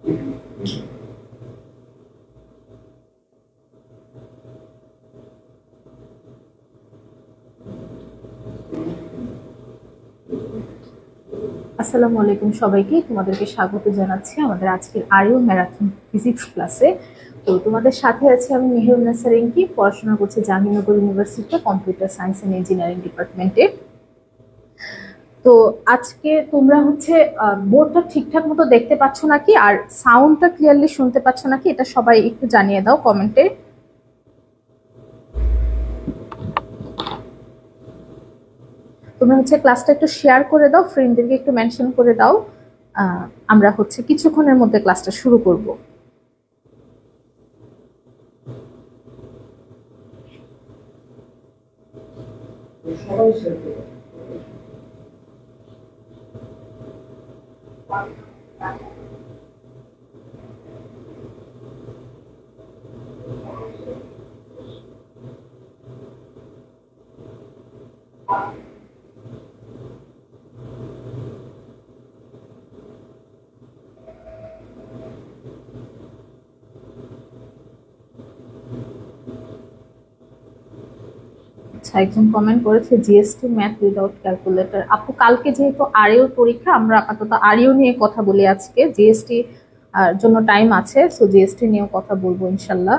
আসসালামু আলাইকুম সবাইকে, তোমাদেরকে স্বাগত জানাচ্ছি আমাদের আজকের আরইউ ম্যারাথন ফিজিক্স ক্লাসে। তো তোমাদের সাথে আছে আমি মেহেরুন্নেসা রিঙ্কি, পড়াশোনা করছি জাহাঙ্গীরনগর ইউনিভার্সিটিতে কম্পিউটার সায়েন্স এন্ড ইঞ্জিনিয়ারিং ডিপার্টমেন্টে। তো আজকে তোমরা হচ্ছে বোর্ডটা ঠিকঠাক মতো দেখতে পাচ্ছ নাকি, আর সাউন্ডটা ক্লিয়ারলি শুনতে পাচ্ছ নাকি, এটা সবাই একটু জানিয়ে দাও কমেন্টে। তোমরা হচ্ছে ক্লাসটা একটু শেয়ার করে দাও, ফ্রেন্ডদেরকে একটু মেনশন করে দাও। আমরা হচ্ছে কিছুক্ষণের মধ্যে ক্লাসটা শুরু করব। সবাই শেয়ার করো। একজন কমেন্ট করেছে জিএসটি ম্যাথ উইদাউট ক্যালকুলেটর। আপু কালকে যেহেতু আরইউ পরীক্ষা, আমরা আপাতত আরইউ নিয়ে কথা বলি আজকে, জিএসটি জন্য টাইম আছে, সো জিএসটি নিয়েও কথা বলবো ইনশাল্লাহ।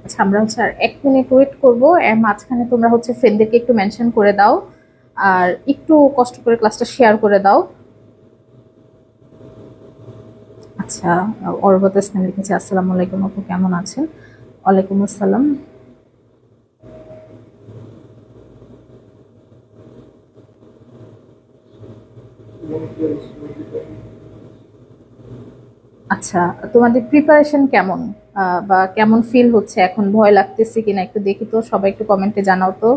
আচ্ছা, আমরা হচ্ছে আর 1 মিনিট ওয়েট করবো, এর মাঝখানে তোমরা হচ্ছে ফ্রেন্ডদেরকে একটু মেনশন করে দাও আর একটু কষ্ট করে ক্লাসটা শেয়ার করে দাও। আচ্ছা, অর্বত ইসলাম লিখেছে আসসালামু আলাইকুম আপু, কেমন আছেন? ওয়ালাইকুম আসসালাম। আচ্ছা, তোমাদের প্রিপারেশন কেমন বা কেমন ফিল হচ্ছে এখন? ভয় লাগতেছে কিনা একটু দেখি তো, সবাই একটু কমেন্টে জানাও তো।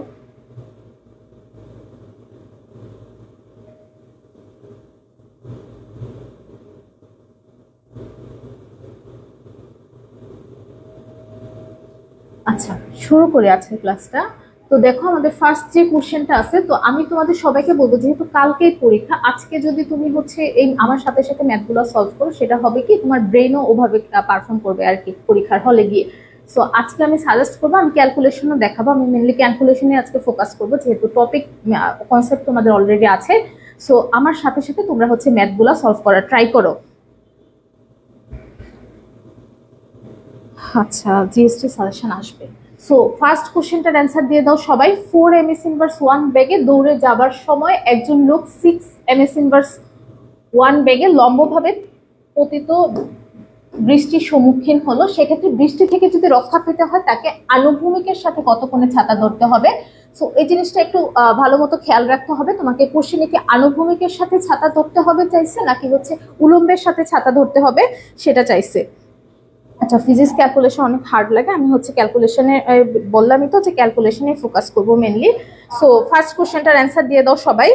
আচ্ছা, শুরু করি আজকের ক্লাসটা। তো দেখো, আমাদের ফার্স্ট যে কোশ্চেনটা আছে, তো আমি তোমাদের সবাইকে বলবো যেহেতু কালকেই পরীক্ষা, আজকে যদি তুমি হচ্ছে এই আমার সাথে সাথে ম্যাথগুলো সলভ করো, সেটা হবে কি তোমার ব্রেনও ওভাবে পারফর্ম করবে আর কি পরীক্ষার হলে গিয়ে। সো আজকে আমি সাজেস্ট করবো, আমি ক্যালকুলেশনও দেখাবো, আমি মেনলি ক্যালকুলেশনে আজকে ফোকাস করবো যেহেতু টপিক কনসেপ্ট তোমাদের অলরেডি আছে। সো আমার সাথে সাথে তোমরা হচ্ছে ম্যাথগুলো সলভ করার ট্রাই করো। আচ্ছা, জিএসটি সাজেশন আসবে। সো ফার্স্ট কোশ্চেনটার অ্যান্সার দিয়ে দাও সবাই। 4 এমএস ইনভার্স 1 বেগে দৌড়ে যাবার সময় একজন লোক 6 এমএস ইনভার্স 1 বেগে লম্বভাবে পতিত বৃষ্টির সম্মুখীন হলো, সেক্ষেত্রে বৃষ্টি থেকে যদি রক্ষা পেতে হয় তাকে আনুভূমিকের সাথে কত কোণে ছাতা ধরতে হবে। সো এই জিনিসটা একটু ভালো মতো খেয়াল রাখতে হবে। তোমাকে কোশ্চেনে কি আনুভূমিকের সাথে ছাতা ধরতে হবে চাইছে, নাকি হচ্ছে উলম্বের সাথে ছাতা ধরতে হবে সেটা চাইছে? আচ্ছা, ফিজিক্স ক্যালকুলেশন অনেক হার্ড লাগে, আমি হচ্ছে ক্যালকুলেশনে বললামই তো যে ক্যালকুলেশনে ফোকাস করবো মেনলি। সো ফার্স্ট কোশ্চেনটার অ্যান্সার দিয়ে দাও সবাই।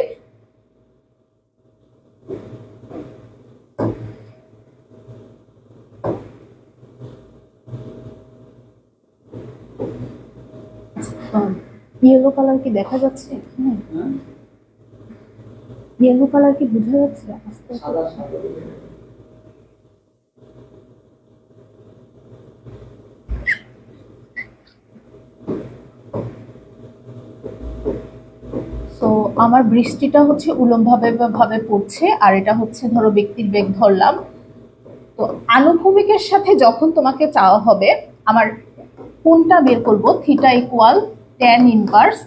ইয়েলো কালার কি দেখা যাচ্ছে? ইয়েলো কালার কি বোঝা যাচ্ছে? আস্তে তো আমার বৃষ্টিটা হচ্ছে উলম্ব ভাবে পড়ছে, আর এটা হচ্ছে ধরো ব্যক্তির বেগ ধরলাম। তো আনুভূমিকের সাথে যখন তোমাকে চাওয়া হবে আমার কোনটা বের করব, থিটা ইকুয়াল ট্যান ইনভার্স,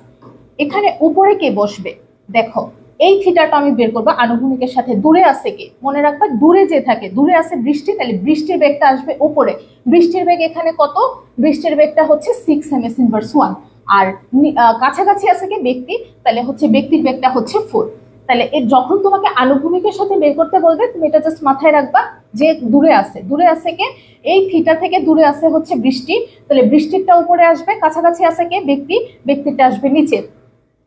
এখানে উপরে কে বসবে দেখো, এই থিটাটা আমি বের করবো আনুভূমিকের সাথে। দূরে আছে কে, মনে রাখবা দূরে যে থাকে, দূরে আছে বৃষ্টি, তাহলে বৃষ্টির বেগটা আসবে উপরে। বৃষ্টির বেগ এখানে কত? বৃষ্টির বেগটা হচ্ছে 6 এমএস ইনভার্স 1। আর কাছাকাছি আছে কে, ব্যক্তি, তাহলে হচ্ছে ব্যক্তির বেগটা হচ্ছে 4। তাহলে এর যখন তোমাকে আনুভূমিকের সাথে বের করতে বলবে তুমি এটা জাস্ট মাথায় রাখবা যে দূরে আছে কে, এই থিটা থেকে দূরে আছে হচ্ছে বৃষ্টি, তাহলে বৃষ্টিরটা উপরে আসবে, কাছাকাছি আছে কে ব্যক্তিটা আসবে নিচে।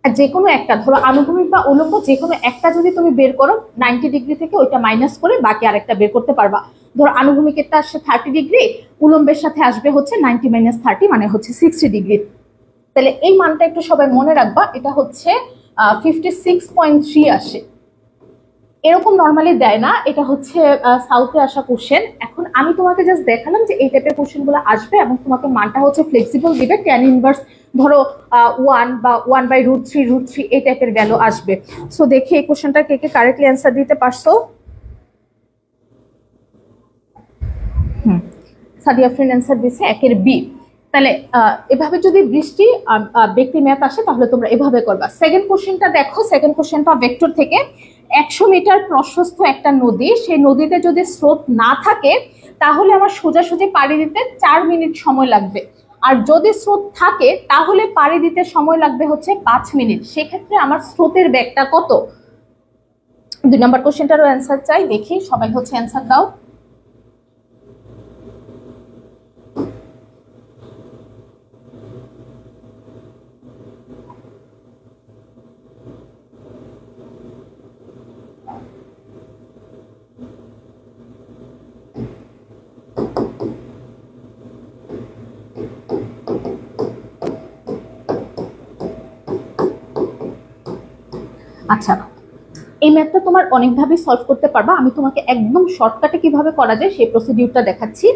আর যে কোনো একটা ধরো আনুভূমিক বা উলম্ব যে কোনো একটা যদি তুমি বের করো 90 ডিগ্রি থেকে ওইটা মাইনাস করে বাকি আরেকটা বের করতে পারবা। ধরো আনুভূমিকেরটা আসছে 30 ডিগ্রি, উলম্বের সাথে আসবে হচ্ছে 90 মাইনাস 30 মানে হচ্ছে 60 ডিগ্রি। তাহলে এই মানটা একটু সবাই মনে রাখবা, এটা হচ্ছে 56.3 আসে। এরকম নর্মালি দেয় না, এটা হচ্ছে সাউথে আসা কোশ্চেন। এখন আমি তোমাকে জাস্ট দেখালাম যে এই টাইপের কোশ্চেন গুলো আসবে এবং তোমাকে মানটা হচ্ছে ফ্লেক্সিবল দিবে, ট্যান ইনভার্স ধরো 1 বা 1/√3 এই টাইপের ভ্যালু আসবে। সো দেখি এই কোশ্চেনটা কে কে কারেক্টলি অ্যান্সার দিতে পারছো। সাদিয়া ফ্রেন্ড অ্যান্সার দিছে 1 বি। তাহলে এভাবে যদি বৃষ্টি ব্যক্তি ম্যাপ আসে তাহলে তোমরা এভাবে করবা। সেকেন্ড কোশ্চেনটা দেখো, সেকেন্ড কোশ্চেনটা ভেক্টর থেকে। 100 মিটার প্রশস্ত একটা নদী, সেই নদীতে যদি স্রোত না থাকে তাহলে আমার সোজাসুজি পাড়ি দিতে 4 মিনিট সময় লাগবে, আর যদি স্রোত থাকে তাহলে পাড়ি দিতে সময় লাগবে হচ্ছে 5 মিনিট। সেক্ষেত্রে আমার স্রোতের বেগটা কত? 2 নম্বর কোশ্চেনটারও অ্যান্সার চাই, দেখি সবাই হচ্ছে অ্যান্সার দাও। আচ্ছা, এই ম্যাথটা তোমার অনেকভাবে সলভ করতে পারবা, আমি তোমাকে একদম শর্টকাটে কিভাবে করা যায় সেই প্রসিডিউরটা দেখাচ্ছি।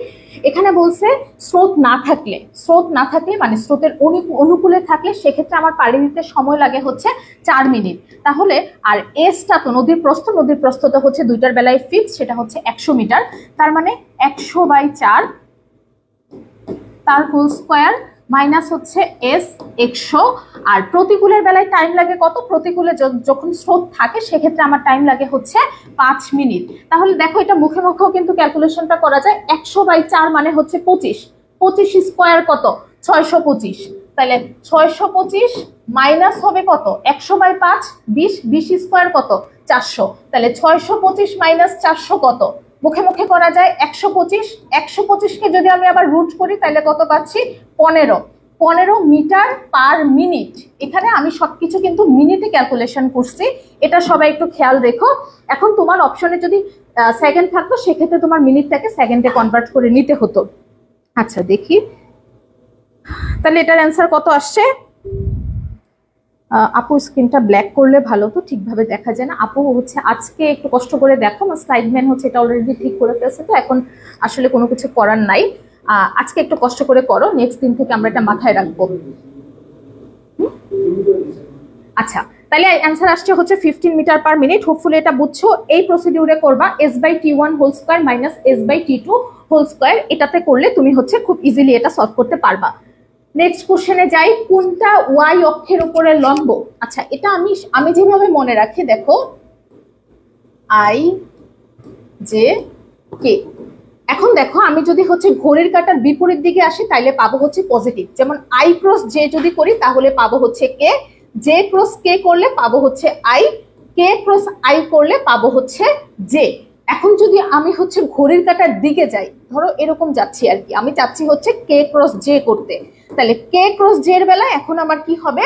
এখানে বলছে স্রোত না থাকলে মানে স্রোতের অনুকূলে থাকলে সেক্ষেত্রে আমার পাড়ি দিতে সময় লাগে হচ্ছে 4 মিনিট। তাহলে আর এসটা তো নদীর প্রস্থটা হচ্ছে দুইটার বেলায় ফিক্স, সেটা হচ্ছে 100 মিটার। তার মানে 100/4 তার হোল স্কোয়ার মাইনাস হচ্ছে এস 100। আর প্রতিকূলের বেলায় টাইম লাগে কত? প্রতিকূলে যখন স্রোত থাকে সেক্ষেত্রে আমার টাইম লাগে হচ্ছে 5 মিনিট। তাহলে দেখো এটা মুখে মুখেও কিন্তু ক্যালকুলেশনটা করা যায়। 100/4 মানে হচ্ছে 25, 25 স্কোয়ার কত? 625। তাহলে 625 মাইনাস হবে কত? 100/5 20, 20 স্কোয়ার কত? 400। তাহলে 625 মাইনাস 400 কত? মুখে মুখে করা যায় 125। 125কে যদি আমি আবার রুট করি তাহলে কত পাচ্ছি? 15 মিটার পার মিনিট। এখানে আমি সবকিছু কিন্তু মিনিটে ক্যালকুলেশন করছি, এটা সবাই একটু খেয়াল রেখো। এখন তোমার অপশনে যদি সেকেন্ড থাকতো সেক্ষেত্রে তোমার মিনিটটাকে সেকেন্ডে কনভার্ট করে নিতে হতো। আচ্ছা দেখি তাহলে এটার অ্যান্সার কত আসছে। আপু স্ক্রিনটা ব্ল্যাক করলে ভালো, তো ঠিকভাবে দেখা যায় না। আপু হচ্ছে আজকে একটু কষ্ট করে দেখো, আমার স্লাইডম্যান হচ্ছে এটা অলরেডি ঠিক করে ফেলছে, তো এখন আসলে কোনো কিছু করার নাই। আজকে একটু কষ্ট করে করো, নেক্সট দিন থেকে আমরা এটা মাথায় রাখবো। আচ্ছা তাহলে অ্যান্সার আসছে হচ্ছে 15 মিটার পার মিনিট। হোপফুলি এটা বুঝছো। এই প্রসিডিউরে করবা s/t1 whole square minus s/t2 whole square, এটাতে করলে তুমি হচ্ছে খুব ইজিলি এটা সলভ করতে পারবা। নেক্সট কোশ্চেনে যাই, কোনটা ওয়াই অক্ষের উপরে লম্ব? আচ্ছা এটা আমি যেভাবে মনে রাখি, দেখো আই জে কে। এখন দেখো আমি যদি হচ্ছে ঘড়ির কাঁটার বিপরীত দিকে আসি তাহলে পাবো হচ্ছে পজিটিভ। যেমন আই ক্রস জে যদি করি তাহলে পাবো হচ্ছে কে, জে ক্রস কে করলে পাবো হচ্ছে আই, কে ক্রস আই করলে পাবো হচ্ছে জে। এখন যদি আমি হচ্ছে ঘড়ির কাঁটার দিকে যাই, ধরো এরকম যাচ্ছি আর কি, আমি চাচ্ছি হচ্ছে কে ক্রস জে করতে, তাহলে কে ক্রস জে এর বেলায় এখন আমার কি হবে?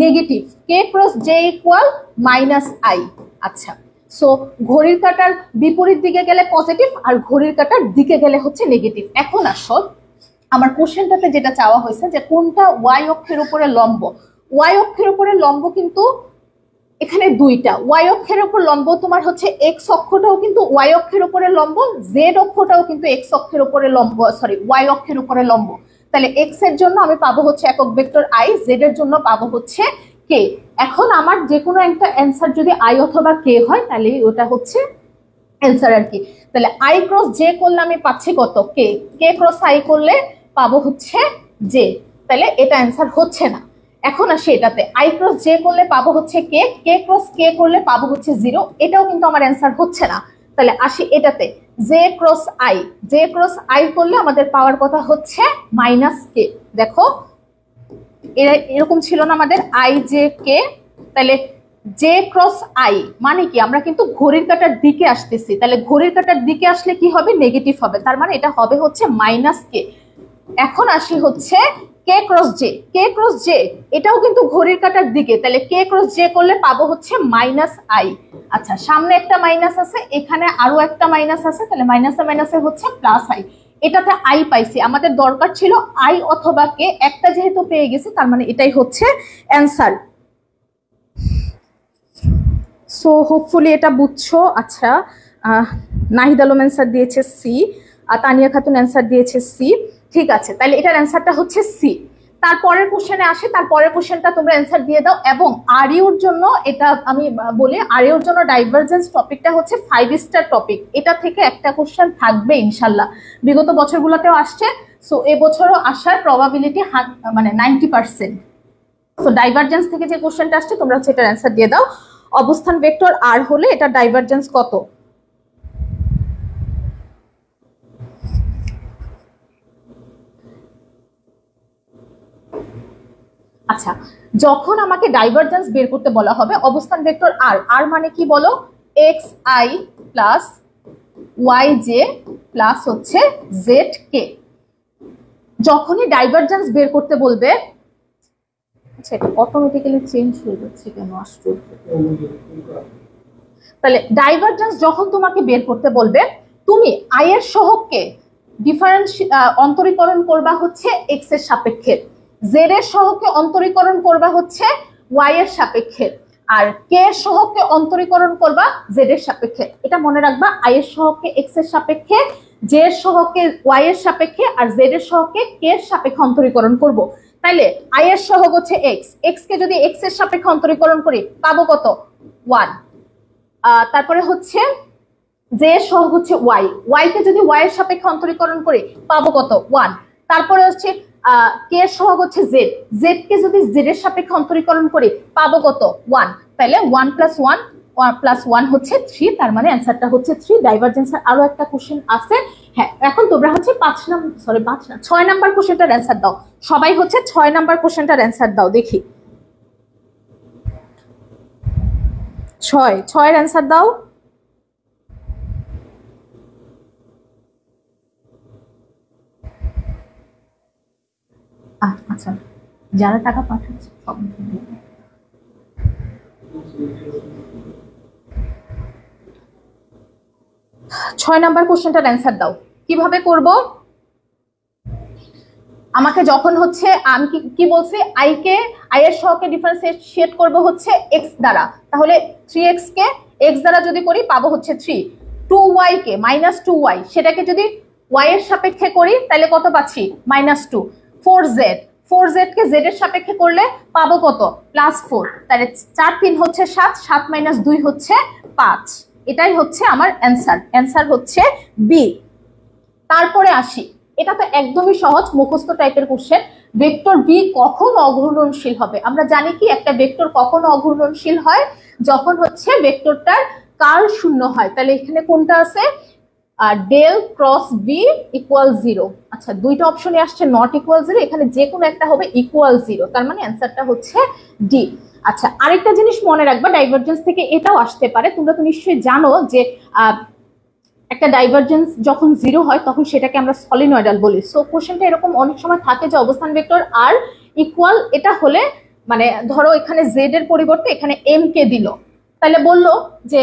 Negative. K cross J equal minus I. আচ্ছা সো ঘড়ির কাঁটার বিপরীত দিকে গেলে পজিটিভ আর ঘড়ির কাঁটার দিকে গেলে হচ্ছে নেগেটিভ। এখন আসো আমার কোশ্চেনটাতে যেটা চাওয়া হয়েছে যে কোনটা ওয়াই অক্ষের উপরে লম্ব। ওয়াই অক্ষের উপরে লম্ব কিন্তু এখানে দুইটা। ওয়াই অক্ষের উপর লম্ব তোমার হচ্ছে এক্স অক্ষটাও কিন্তু ওয়াই অক্ষের উপরে লম্ব, জেড অক্ষটাও কিন্তু এক্স অক্ষের উপরে লম্ব, সরি ওয়াই অক্ষের উপরে লম্ব। তাহলে এক্স এর জন্য আমি পাবো হচ্ছে একক ভেক্টর আই, জেড এর জন্য পাবো হচ্ছে কে। এখন আমার যে কোনো একটা অ্যান্সার যদি আই অথবা কে হয় তাহলে ওটা হচ্ছে অ্যান্সার আর কি। তাহলে আই ক্রস জে করলে আমি পাচ্ছি কত? কে। কে ক্রস আই করলে পাবো হচ্ছে জে, তাহলে এটা অ্যান্সার হচ্ছে না। এখন আসি এটাতে, আই ক্রস জে করলে পাবো হচ্ছে কে, কে ক্রস কে করলে পাবো হচ্ছে 0, এটাও কিন্তু আমার অ্যান্সার হচ্ছে না। তাহলে আসি এটাতে, J cross I, J cross I করলে আমাদের পাওয়ার কথা হচ্ছে মাইনাস কে। দেখো এরকম ছিল না আমাদের আই জে কে, তাহলে জে ক্রস আই মানে কি, আমরা কিন্তু ঘড়ির কাঁটার দিকে আসতেছি, তাহলে ঘড়ির কাঁটার দিকে আসলে কি হবে, নেগেটিভ হবে, তার মানে এটা হবে হচ্ছে মাইনাস কে। এখন আসি হচ্ছে কে ক্রস জে, কে ক্রস জে এটাও কিন্তু ঘড়ির কাঁটার দিকে, তাহলে কে ক্রস জে করলে পাবো হচ্ছে মাইনাস আই। আচ্ছা সামনে একটা মাইনাস আছে, এখানে আরো একটা মাইনাস আছে, তাহলে মাইনাসে মাইনাসে হচ্ছে প্লাস আই। এটাতে আই পাইছি, আমাদের দরকার ছিল আই অথবা কে, একটা যেহেতু পেয়ে গেছি তার মানে এটাই হচ্ছে অ্যান্সার। সো হোপফুলি এটা বুঝছো। আচ্ছা নাহিদ আলম অ্যান্সার দিয়েছে সি, আর তানিয়া খাতুন অ্যান্সার দিয়েছে সি। ঠিক আছে, তাহলে এটার অ্যান্সারটা হচ্ছে সি। তারপরের কোশ্চেনে আসে, তারপরের কোশ্চেনটা তোমরা অ্যান্সার দিয়ে দাও। এবং আরইউর জন্য এটা আমি বলি, আরইউর জন্য ডাইভারজেন্স টপিকটা হচ্ছে 5 স্টার টপিক, এটা থেকে একটা কোশ্চেন থাকবে ইনশাল্লাহ, বিগত বছরগুলোতেও আসছে, সো এবছরও আসার প্রবাবিলিটি মানে 90%। সো ডাইভারজেন্স থেকে যে কোশ্চেনটা আসছে তোমরা হচ্ছে এটার অ্যান্সার দিয়ে দাও। অবস্থান ভেক্টর আর হলে এটা ডাইভারজেন্স কত? আচ্ছা যখন আমাকে ডাইভারজেন্স বের করতে বলা হবে, অবস্থান ভেক্টর আর, আর মানে কি বলো, X I plus Y J plus হচ্ছে জেড কে। যখনই ডাইভারজেন্স বের করতে বলবে, আচ্ছা এটা অটোমেটিক্যালি চেঞ্জ হয়ে যাচ্ছে কেন, আশ্চর্য। তাহলে ডাইভারজেন্স যখন তোমাকে বের করতে বলবে, তুমি আই এর সহগকে ডিফারেন্স অন্তরীকরণ করবা হচ্ছে এক্স এর সাপেক্ষে, জেড এর সহগকে অন্তরীকরণ করবা হচ্ছে ওয়াই এর সাপেক্ষে, আর কে এর সহগকে অন্তরীকরণ করবা জেড এর সাপেক্ষে। এটা মনে রাখবা, আই এর সহগকে এক্স এর সাপেক্ষে, জে এর সহগকে ওয়াই এর সাপেক্ষে, আর জেড এর সহগকে কে এর সাপেক্ষে অন্তরীকরণ করব। তাইলে আই এর সহগ হচ্ছে এক্স, এক্স কে যদি এক্স এর সাপেক্ষে অন্তরীকরণ করি পাবো কত, 1। তারপরে হচ্ছে জে এর সহগ হচ্ছে ওয়াই, ওয়াই কে যদি ওয়াই এর সাপেক্ষে অন্তরীকরণ করি পাবো কত, 1। তারপরে হচ্ছে কে এর সহগ হচ্ছে জেড, জেড কে যদি জেড এর সাপেক্ষে অন্তরীকরণ করি পাবো কত, 1। তাহলে 1 + 1 + 1 হচ্ছে 3, তার মানে অ্যান্সারটা হচ্ছে 3। ডাইভারজেন্সের আরো একটা কোশ্চেন আছে। হ্যাঁ এখন তোমরা হচ্ছে 6 নাম্বার কোশ্চেনটার অ্যান্সার দাও, সবাই হচ্ছে 6 নাম্বার কোশ্চেনটার অ্যান্সার দাও, দেখি 6 এর অ্যান্সার দাও। আচ্ছা যারা টাকা পাঠাচ্ছে সব 6 নাম্বার কোশ্চেনটার অ্যান্সার দাও। কিভাবে করব, আমাকে যখন হচ্ছে আমি কি বলছি, আই এর সহগকে ডিফারেন্সিয়েট করব হচ্ছে এক্স দ্বারা, তাহলে 3x কে এক্স দ্বারা যদি করি পাবো হচ্ছে 3। 2y কে -2y, সেটাকে যদি y এর সাপেক্ষে করি তাহলে কত পাচ্ছি, -2। 4z কে z এর সাপেক্ষে করলে পাবো কত, +4। তাহলে 4 3 হচ্ছে 7, 7 - 2 হচ্ছে 5। এটাই হচ্ছে আমার অ্যান্সার, অ্যান্সার হচ্ছে বি। তারপরে আসি, এটা তো একদমই সহজ মুখস্থ টাইপের কোশ্চেন, ভেক্টর ভি কখন অঘূর্ণনশীল হবে? আমরা জানি কি একটা ভেক্টর কখন অঘূর্ণনশীল হয়, যখন হচ্ছে ভেক্টরটার কার্ল শূন্য হয়। তাহলে এখানে কোনটা আছে, ডেল ক্রস ভি ইকুয়াল 0। আচ্ছা দুইটা অপশনে আসছে নট ইকুয়াল 0, এখানে যে কোনো একটা হবে ইকুয়াল 0, তার মানে অ্যান্সারটা হচ্ছে ডি। আচ্ছা আরেকটা জিনিস মনে রাখবা, ডাইভারজেন্স থেকে এটাও আসতে পারে, তোমরা তো নিশ্চয়ই জানো যে একটা ডাইভারজেন্স যখন 0 হয় তখন সেটাকে আমরা সলিনয়েডাল বলি। সো কোশ্চেনটা এরকম অনেক সময় থাকে যে অবস্থান ভেক্টর আর ইকুয়াল, এটা হলে মানে ধরো এখানে জেড এর পরিবর্তে এখানে এম কে দিল, তাহলে বললো যে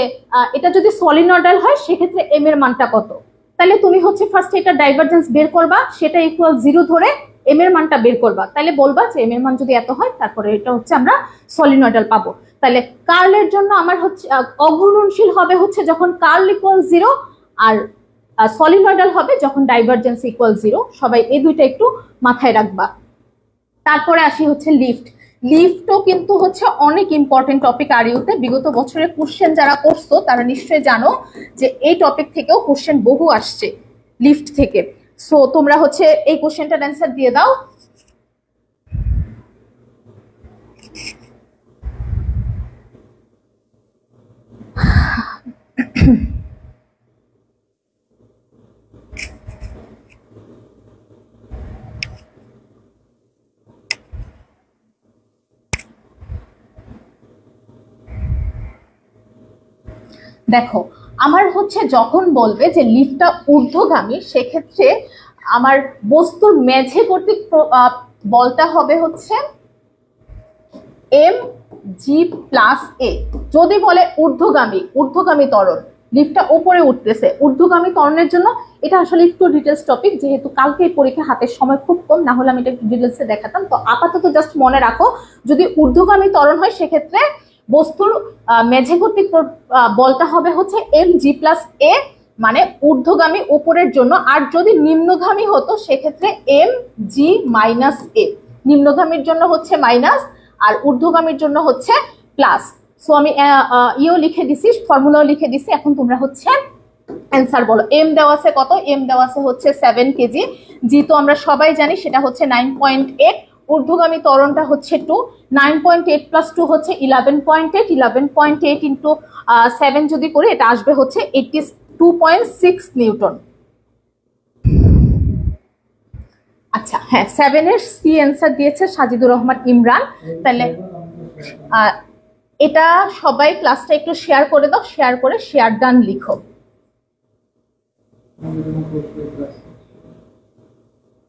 এটা যদি সলিনয়েডাল হয় সেক্ষেত্রে এম এর মানটা কত। তাহলে তুমি হচ্ছে ফার্স্ট এটা ডাইভারজেন্স বের করবা, সেটা ইকুয়াল 0 ধরে এম এর মানটা বের করবা, তাহলে বলবা যে এম এর মান যদি এত হয় তারপরে এটা হচ্ছে আমরা সলিনয়েডাল পাবো। তাহলে কার্লের জন্য আমার হচ্ছে অঘূর্ণনশীল হবে হচ্ছে যখন কার্ল ইকুয়াল 0, আর সলিনয়েডাল হবে যখন ডাইভারজেন্স ইকুয়াল 0। সবাই এই দুইটা একটু মাথায় রাখবা। তারপরে আসি হচ্ছে লিফট। লিফটও কিন্তু হচ্ছে অনেক ইম্পর্টেন্ট টপিক আরইউতে, বিগত বছরের কোশ্চেন যারা করছো তারা নিশ্চয়ই জানো যে এই টপিক থেকেও কোশ্চেন বহু আসছে লিফট থেকে। সো তোমরা হচ্ছে এই কোশ্চেনটার অ্যান্সার দিয়ে দাও। দেখো আমার হচ্ছে যখন বলবে যে লিফটটা ঊর্ধ্বগামী, সেক্ষেত্রে আমার বস্তুর মেঝে কর্তৃক বলটা হবে হচ্ছে এম জি প্লাস এ। যদি বলে ঊর্ধ্বগামী ত্বরণ, লিফটটা উপরে উঠতেছে, ঊর্ধ্বগামী ত্বরণের জন্য এটা আসলে একটু ডিটেলস টপিক, যেহেতু কালকে পরীক্ষা হাতের সময় খুব কম, না হলে আমি এটা ডিটেলসে দেখাতাম। তো আপাতত জাস্ট মনে রাখো, যদি ঊর্ধ্বগামী ত্বরণ হয় সেক্ষেত্রে বস্তুর মেঝে কর্তৃক বলটা হবে হচ্ছে এম জি প্লাস এ, মানে ঊর্ধ্বগামী উপরের জন্য। আর যদি নিম্নগামী হতো সেক্ষেত্রে এম জি মাইনাস এ, নিম্নগামীর জন্য হচ্ছে মাইনাস আর ঊর্ধ্বগামীর জন্য হচ্ছে প্লাস। সো আমি ইও লিখে দিছি, ফর্মুলাও লিখে দিছি। এখন তোমরা হচ্ছে অ্যান্সার বলো। এম দেওয়া আছে কত? এম দেওয়া আছে হচ্ছে 7 কেজি। জি তো আমরা সবাই জানি সেটা হচ্ছে 9.8। ঊর্ধ্বগামী ত্বরণটা হচ্ছে 2, 9.8 প্লাস 2 হচ্ছে 11.8, 11.8 ইন্টু 7 যদি করি এটা আসবে হচ্ছে 82.6 নিউটন। আচ্ছা হ্যাঁ, 7 এর সি অ্যান্সার দিয়েছে সাজিদুর রহমান ইমরান। তাহলে এটা সবাই ক্লাসটা একটু শেয়ার করে দাও, শেয়ার করে শেয়ার ডান লিখো।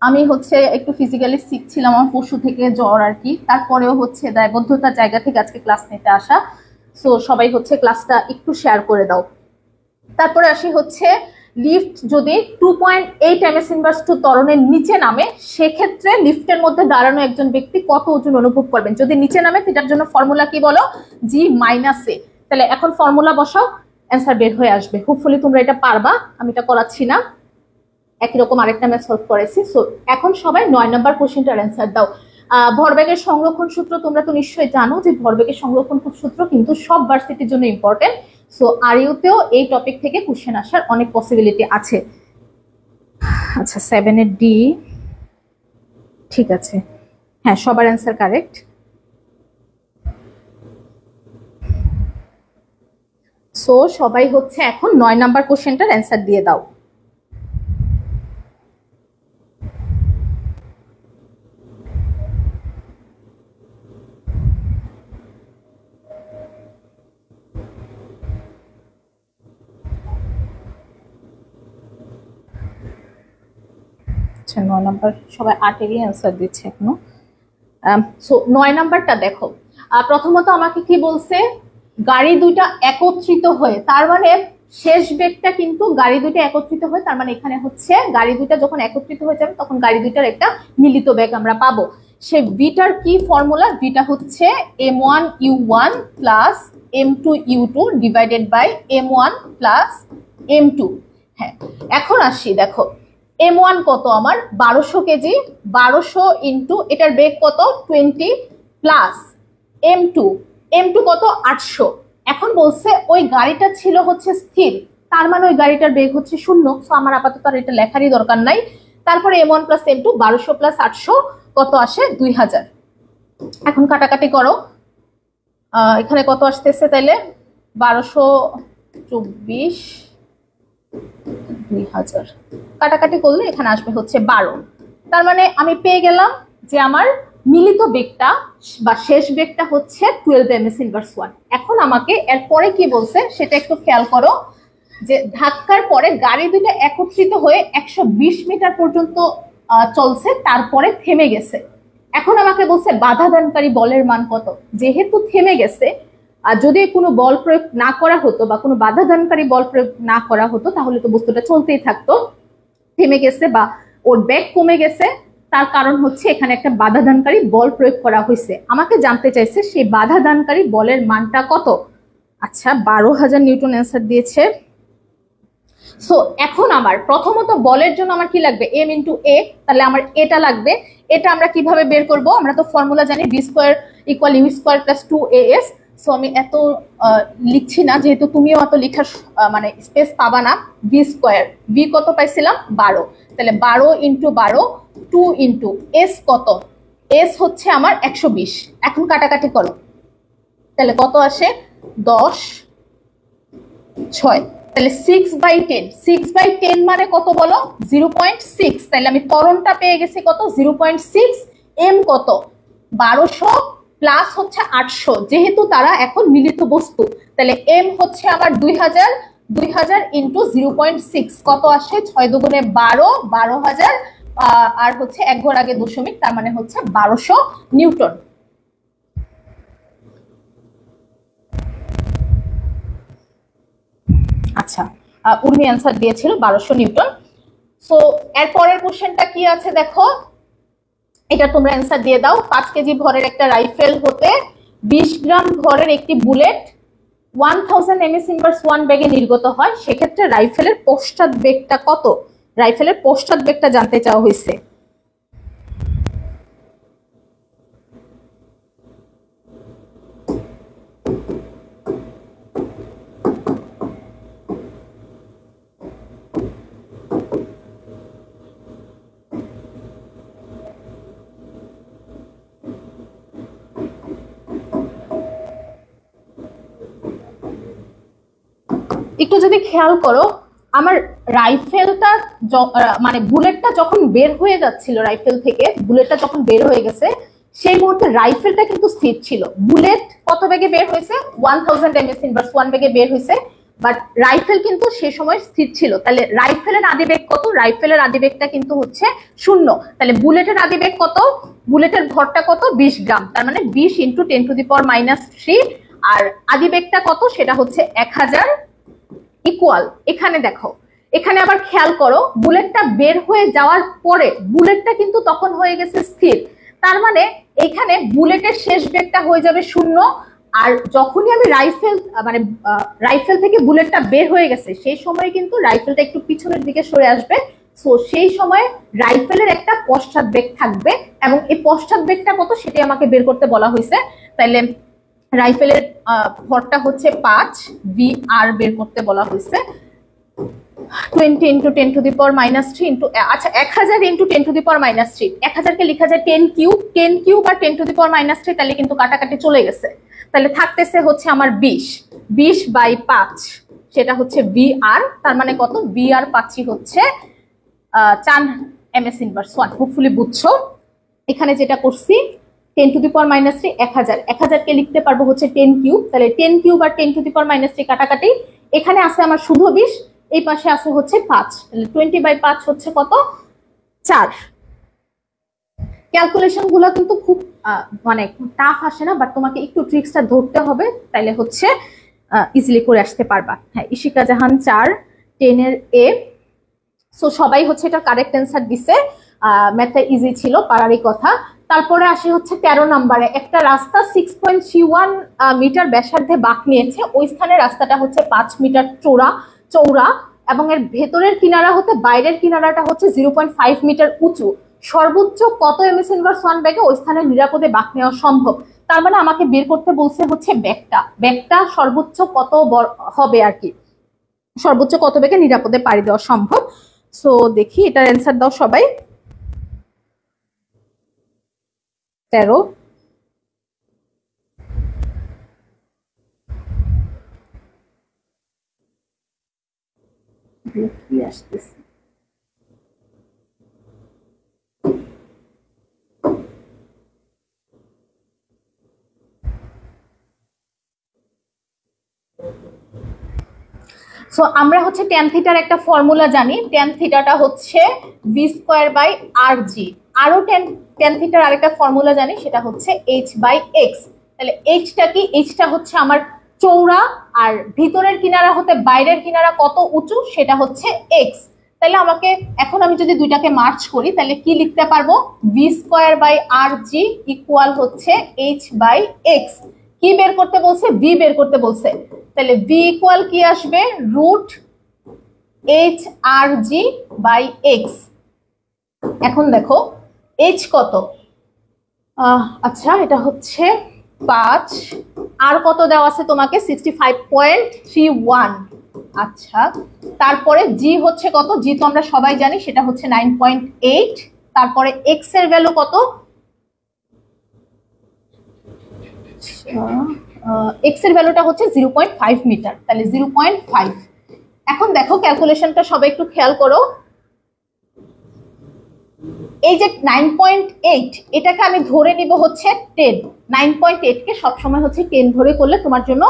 আমি হচ্ছে একটু ফিজিক্যালি শিখছিলাম, আমার পরশু থেকে জ্বর আর কি, তারপরেও হচ্ছে দায়বদ্ধতার জায়গা থেকে আজকে ক্লাস নিতে আসা। সো সবাই হচ্ছে ক্লাসটা একটু শেয়ার করে দাও। তারপরে আসি হচ্ছে লিফট যদি 2.8 ms ইনভার্স টু ত্বরণের নিচে নামে, সেক্ষেত্রে লিফটের মধ্যে দাঁড়ানো একজন ব্যক্তি কত ওজন অনুভব করবেন? যদি নিচে নামে সেটার জন্য ফর্মুলা কি বলো? জি মাইনাস এ। তাহলে এখন ফর্মুলা বসাও, অ্যান্সার বের হয়ে আসবে। হোপফুলি তোমরা এটা পারবা, আমি এটা করাচ্ছি না, একই রকম আরেকটা ম্যাথ সলভ করেছি। সো এখন সবাই 9 নম্বর কোশ্চেনটার অ্যান্সার দাও। ভরবেগের সংরক্ষণ সূত্র তোমরা তো নিশ্চয়ই জানো যে ভরবেগের সংরক্ষণ সূত্র কিন্তু সব ভার্সিটির জন্য ইম্পর্টেন্ট। সো আর ইউতেও এই টপিক থেকে কোশ্চেন আসার অনেক পসিবিলিটি আছে। আচ্ছা 7 এর ডি, ঠিক আছে, হ্যাঁ সবার অ্যান্সার কারেক্ট। সো সবাই হচ্ছে এখন 9 নাম্বার কোশ্চেনটার অ্যান্সার দিয়ে দাও। আচ্ছা 9 নাম্বার সবাই 8-এরই অ্যান্সার দিচ্ছে এখনো। সো 9 নাম্বারটা দেখো, প্রথমত আমাকে কি বলছে? গাড়ি দুইটা একত্রিত হয়ে, তার মানে শেষ বেগটা কিন্তু গাড়ি দুইটা একত্রিত হয়ে, তার মানে এখানে হচ্ছে গাড়ি দুইটা যখন একত্রিত হয়ে যাবে তখন গাড়ি দুইটার একটা মিলিত বেগ আমরা পাবো। সে ভিটার কি ফর্মুলা? ভিটা হচ্ছে m1u1 plus m2u2 divided by m1 plus m2। হ্যাঁ এখন আসি, দেখো m1 কত আমার? 1200 কেজি, 1200 ইন্টু এটার বেগ কত? 20 প্লাস m2 কত? 800। এখন বলছে ওই গাড়িটা ছিল হচ্ছে স্থির, তার মানে ওই গাড়িটার বেগ হচ্ছে 0। সো আমার আপাতত আর এটা লেখারই দরকার নাই। তারপরে m1 প্লাস m2, 1200 প্লাস 800 কত আসে? 2000। এখন কাটাকাটি করো, এখানে কত আসতেছে তাইলে? 1224 2000 কাটাকাটি করলে এখানে আসবে হচ্ছে 12। তার মানে আমি পেয়ে গেলাম যে আমার মিলিত বেগটা বা শেষ বেগটা হচ্ছে 12 ms/1। এখন আমাকে এরপরে কি বলছে সেটা একটু খেয়াল করো, যে ধাক্কার পরে গাড়ি দুইটা একত্রিত হয়ে 120 মিটার পর্যন্ত চলছে, তারপরে থেমে গেছে। এখন আমাকে বলছে বাধাদানকারী বলের মান কত? যেহেতু থেমে গেছে, আর যদি কোনো বল প্রয়োগ না করা হতো বা কোনো বাধাদানকারী বল প্রয়োগ না করা হতো তাহলে তো বস্তুটা চলতেই থাকতো। থেমে গেছে বা ওর বেগ কমে গেছে, তার কারণ হচ্ছে এখানে একটা বাধাদানকারী বল প্রয়োগ করা হয়েছে। আমাকে জানতে চাইছে সেই বাধাদানকারী বলের মানটা কত। আচ্ছা 12,000 নিউটন অ্যান্সার দিয়েছে। সো এখন আমার প্রথমত বলের জন্য আমার কি লাগবে? m ইন্টু এ, তাহলে আমার এটা লাগবে। এটা আমরা কিভাবে বের করব? আমরা তো ফর্মুলা জানি, v square equal U square plus 2as। So আমি এত লিখছি না, যেহেতু তুমিও অত লিখার মানে স্পেস পাবা না। v স্কোয়ার, v কত পাইছিলাম? 12, তাহলে 12 ইন্টু 12, 2 ইন্টু s কত? s হচ্ছে আমার 120। এখন কাটাকাটি করো, তাহলে কত আসে? 10, 6, তাহলে 6/10। 6/10 মানে কত বলো? 0.6। তাহলে আমি ত্বরণটা পেয়ে গেছি কত? 0.6। m কত? 1200 প্লাস হচ্ছে 800, যেহেতু তারা এখন মিলিত বস্তু, তাহলে এম হচ্ছে আমার 2000 ইন্টু 0.6 কত আসে, 6 দুগুণে 12, 12,000 আর হচ্ছে 1 ঘর আগে দশমিক, তার মানে হচ্ছে 1200 নিউটন। আচ্ছা, উর্মি অ্যান্সার দিয়েছিল 1200 নিউটন। সো এর পরের কোশ্চেনটা কি আছে দেখো, এটা তোমরা অ্যান্সার দিয়ে দাও। 5 কেজি ভরের একটা রাইফেল হতে 20 গ্রাম ভরের একটি বুলেট 1000 ms ইনভার্স 1 বেগে নির্গত হয়, সেক্ষেত্রে রাইফেলের পশ্চাৎ বেগটা কত? রাইফেলের পশ্চাৎ বেগটা জানতে চাওয়া হয়েছে। একটু যদি খেয়াল করো, আমার রাইফেলটা মানে বুলেটটা যখন বের হয়ে যাচ্ছিল, রাইফেল থেকে বুলেটটা যখন বের হয়ে গেছে, সেই মুহূর্তে রাইফেলটা কিন্তু স্থির ছিল। বুলেট কত বেগে বের হয়েছে? 1000 ms ইনভার্স 1 বেগে বের হয়েছে, বাট রাইফেল কিন্তু সে সময় স্থির ছিল। তাহলে রাইফেলের আদিবেগ কত? রাইফেলের আদিবেগটা কিন্তু হচ্ছে 0। তাহলে বুলেটের আদিবেগ কত? বুলেটের ভরটা কত? 20 গ্রাম, তার মানে 20 ইন্টু 10⁻³ আর আদিবেগটা কত? সেটা হচ্ছে 1000 ইকুয়াল। এখানে দেখো, এখানে আবার খেয়াল করো, বুলেটটা বের হয়ে যাওয়ার পরে বুলেটটা কিন্তু তখন হয়ে গেছে স্থির, তার মানে এখানে বুলেটের শেষ বেগটা হয়ে যাবে 0। আর যখনই আমি রাইফেল থেকে বুলেটটা বের হয়ে গেছে, সেই সময় কিন্তু রাইফেলটা একটু পিছনের দিকে সরে আসবে। সো সেই সময় রাইফেলের একটা পশ্চাৎ বেগ থাকবে, এবং এই পশ্চাৎ বেগটা কত সেটা আমাকে বের করতে বলা হয়েছে। তাইলে রাইফেলের ভরটা হচ্ছে 5 vr বের করতে বলা হয়েছে। 20 ইন্টু 10⁻³ ইন্টু, আচ্ছা 1000 ইন্টু 10⁻³, 1000 কে লেখা যায় 10 কিউব, 10 কিউব আর 10⁻³, তাহলে কিন্তু কাটাকাটি চলে গেছে। তাহলে থাকতেছে হচ্ছে আমার 20/5, সেটা হচ্ছে vr, তার মানে কত? vr পাচ্ছি হচ্ছে 4 ms ইনভার্স 1। হোপফুলি বুঝছো। এখানে যেটা করছি 10⁻³ 1000 কে লিখতে পারবো হচ্ছে 10 কিউব, তাহলে 10 কিউব আর 10⁻³ কাটাকাটি, এখানে আছে আমার শুধু 20, এই পাশে আছে হচ্ছে 5, তাহলে 20/5 হচ্ছে কত? 4। ক্যালকুলেশন গুলো কিন্তু খুব মানে টাফ আসে না, বাট তোমাকে একটু ট্রিক্সটা ধরতে হবে, তাইলে হচ্ছে ইজিলি করে আসতে পারবা। হ্যাঁ, ইশিকা জাহান 4, 10 এর এ। সো সবাই হচ্ছে এটা কারেক্ট অ্যান্সার দিছে। ম্যাথটা ইজি ছিল, পারারই কথা। তারপরে আসি হচ্ছে 13 নম্বরে, একটা রাস্তা 6.31 মিটার ব্যাসার্ধে বাঁক নিয়েছে, ওই স্থানে রাস্তাটা হচ্ছে 5 মিটার চৌড়া এবং এর ভেতরের কিনারা হতে বাইরের কিনারাটা হচ্ছে 0.5 মিটার উঁচু। সর্বোচ্চ কত ms ইনভার্স 1 বেগে ওই স্থানে নিরাপদে বাঁক নেওয়া সম্ভব? তার মানে আমাকে বের করতে বলছে হচ্ছে বেগটা সর্বোচ্চ কত হবে আর কি, সর্বোচ্চ কত বেগে নিরাপদে পাড়ি দেওয়া সম্ভব। সো দেখি এটার অ্যান্সার দাও সবাই। 13 কি আসতেছে? সো আমরা হচ্ছে tan থিটার একটা ফর্মুলা জানি, tan থিটাটা হচ্ছে v²/rg। আরো tan থিটার আরেকটা ফর্মুলা জানি, সেটা হচ্ছে h/x। তাহলে এইচটা কি? এইচটা হচ্ছে আমার চৌড়া, আর ভিতরের কিনারা হতে বাইরের কিনারা কত উঁচু, সেটা হচ্ছে x। তাহলে আমাকে এখন আমি যদি দুইটাকে মার্চ করি, তাহলে কি লিখতে পারবো? v²/rg ইকুয়াল হচ্ছে h/x। কি বের করতে বলছে? v বের করতে বলছে। তাহলে v ইকুয়াল কি আসবে? √HRG/x। এখন দেখো h কত? আচ্ছা, এটা হচ্ছে 5, আর কত দেওয়া আছে তোমাকে? 65.31। আচ্ছা, তারপরে g হচ্ছে কত? g তো আমরা সবাই জানি, সেটা হচ্ছে 9.8। তারপরে x এর ভ্যালু কত? x এর ভ্যালুটা হচ্ছে 0.5 মিটার, তাহলে 0.5। এখন দেখো ক্যালকুলেশনটা সবাই একটু খেয়াল করো। এই যে 9.8 এটাকে আমি ধরে নিব হচ্ছে 10। 9.8 কে সবসময় হচ্ছে 10 ধরে করলে তোমার জন্য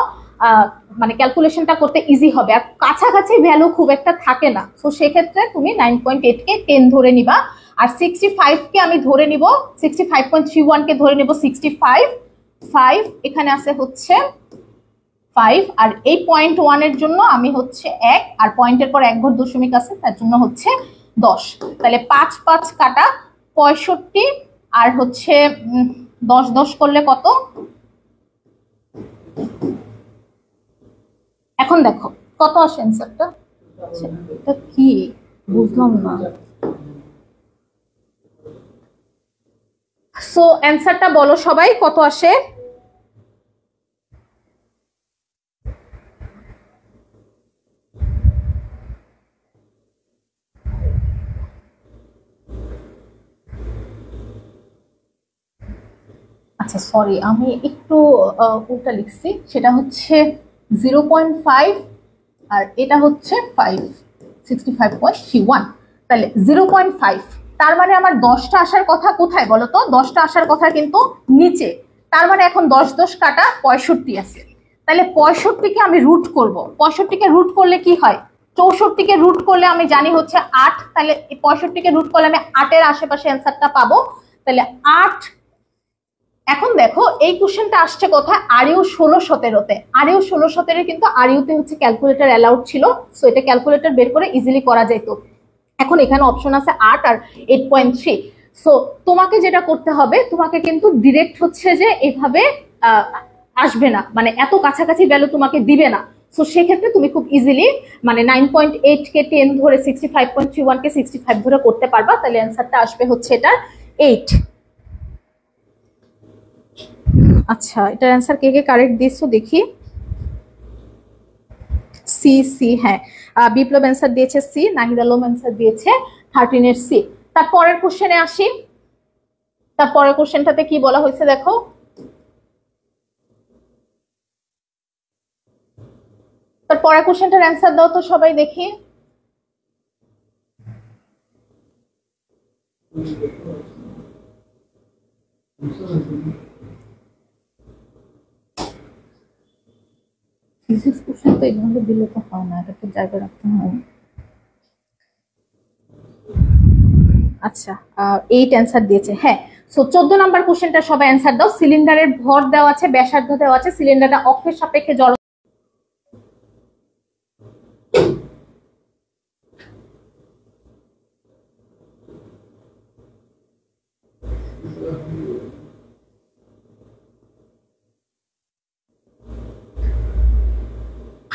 মানে ক্যালকুলেশনটা করতে ইজি হবে, আর কাছাকাছি ভ্যালু খুব একটা থাকে না। তো সেক্ষেত্রে তুমি 9.8 কে 10 ধরে নিবা, আর 65 কে আমি ধরে নিব, 65.31 কে ধরে নিব 65, 5 এখানে আছে হচ্ছে 5, আর এই 0.1 এর জন্য আমি হচ্ছে 1, আর পয়েন্টের পর 1 ঘর দশমিক আছে তার জন্য হচ্ছে 10। তাহলে 5 5 কাটা 65, আর হচ্ছে 10 10 করলে কত? এখন দেখো কত আসে অ্যান্সারটা। এটা কি বুঝলাম না। সো অ্যান্সারটা বলো সবাই, কত আসে? আচ্ছা সরি, আমি একটু উল্টা লিখছি, সেটা হচ্ছে 0.5 আর এটা হচ্ছে 5, 65.31। তাহলে 0.5, তার মানে আমার 10টা আসার কথা কোথায় বলো তো? 10টা আসার কথা কিন্তু নিচে। তার মানে এখন 10 10 কাটা 65 আছে। তাহলে 65 কে আমি রুট করব। 65 কে রুট করলে কি হয়? 64 কে রুট করলে আমি জানি হচ্ছে 8, তাহলে 65 কে রুট করলে আমি 8 এর আশেপাশে অ্যান্সারটা পাবো। তাহলে 8। এখন দেখো এই কোশ্চেনটা আসছে কোথায়? আরইউ 16 17-তে। আরইউ 16 17-এ কিন্তু আরইউতে হচ্ছে ক্যালকুলেটর অ্যালাউড ছিল, সো এটা ক্যালকুলেটর বের করে ইজিলি করা যেত। এখন এখানে অপশন আছে 8 আর 8.3। সো তোমাকে যেটা করতে হবে, তোমাকে কিন্তু ডিরেক্ট হচ্ছে যে এভাবে আসবে না, মানে এত কাছাকাছি ভ্যালু তোমাকে দিবে না। সো সেক্ষেত্রে তুমি খুব ইজিলি মানে 9.8 কে 10 ধরে 65.31 কে 65 ধরে করতে পারবা। তাহলে অ্যান্সারটা আসবে হচ্ছে এটার 8। আচ্ছা, এটার অ্যান্সার কে কে কারেক্ট দিয়েছো দেখি। সি সি, হ্যাঁ বিপ্লব অ্যান্সার দিয়েছে সি, নাহিদ আলম অ্যান্সার দিয়েছে 13 এর সি। তারপরের কোশ্চেনে আসি। তারপরের কোশ্চেনটাতে কি বলা হয়েছে দেখো। তারপরের কোশ্চেনটার অ্যান্সার দাও তো সবাই দেখি। ফিজিক্স কোশ্চেন তো এইভাবে দিলে তো হয় না, এটাকে জায়গায় রাখতে হয়। আচ্ছা 8 অ্যান্সার দিয়েছে, হ্যাঁ। সো 14 নাম্বার কোশ্চেনটা সবাই অ্যান্সার দাও। সিলিন্ডারের ভর দেওয়া আছে, ব্যাসার্ধ দেওয়া আছে, সিলিন্ডারটা অক্ষের সাপেক্ষে জড়।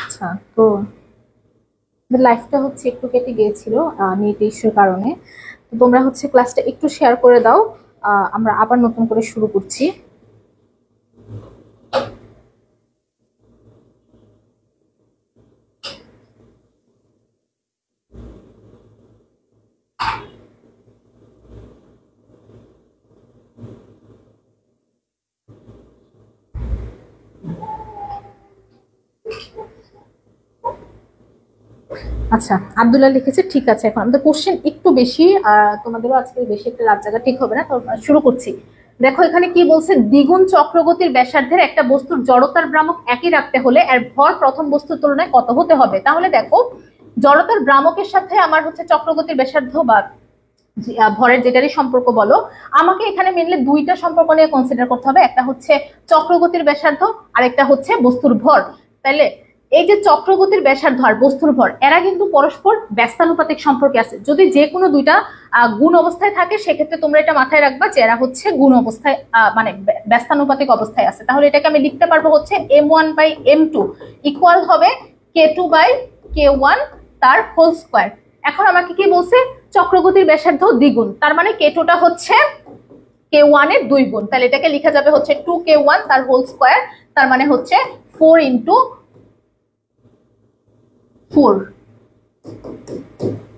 আচ্ছা, তো লাইফটা হচ্ছে একটু কেটে গিয়েছিল নেট ইস্যুর কারণে। তো তোমরা হচ্ছে ক্লাসটা একটু শেয়ার করে দাও, আমরা আবার নতুন করে শুরু করছি। আচ্ছা, আব্দুল্লাহ লিখেছে ঠিক আছে। এখন আমাদের কোশ্চেন একটু বেশি, তোমাদেরও আজকে বেশি একটা রাত জায়গা ঠিক হবে না, তো শুরু করছি। দেখো এখানে কি বলছে, দ্বিগুণ চক্রগতির ব্যাসার্ধের একটা বস্তুর জড়তার ভ্রামক একই রাখতে হলে এর ভর প্রথম বস্তুর তুলনায় কত হতে হবে। তাহলে দেখো জড়তার ভ্রামকের সাথে আমার হচ্ছে চক্রগতির ব্যাসার্ধ বা ভরের যেটারই সম্পর্ক বলো, আমাকে এখানে মেনলি দুইটা সম্পর্ক নিয়ে কনসিডার করতে হবে। একটা হচ্ছে চক্রগতির ব্যাসার্ধ আর একটা হচ্ছে বস্তুর ভর। তাইলে এই যে চক্রগতির ব্যাসার্ধ আর বস্তুর ভর, এরা কিন্তু পরস্পর ব্যস্তানুপাতিক সম্পর্কে আছে। যদি যে কোনো দুইটা গুণ অবস্থায় থাকে সেক্ষেত্রে তোমরা এটা মাথায় রাখবা যে এরা হচ্ছে গুণ অবস্থায় মানে ব্যস্তানুপাতিক অবস্থায় আছে। তাহলে এটাকে আমি লিখতে পারবো হচ্ছে m1/m2 ইকুয়াল হবে k2/k1 তার হোল স্কয়ার। এখন আমাকে কি বলছে, চক্রগতির ব্যাসার্ধ দ্বিগুণ, তার মানে k2টা হচ্ছে k1 এর 2 গুণ। তাহলে এটাকে লেখা যাবে হচ্ছে 2k1 তার হোল স্কয়ার, তার মানে হচ্ছে 4 × 4।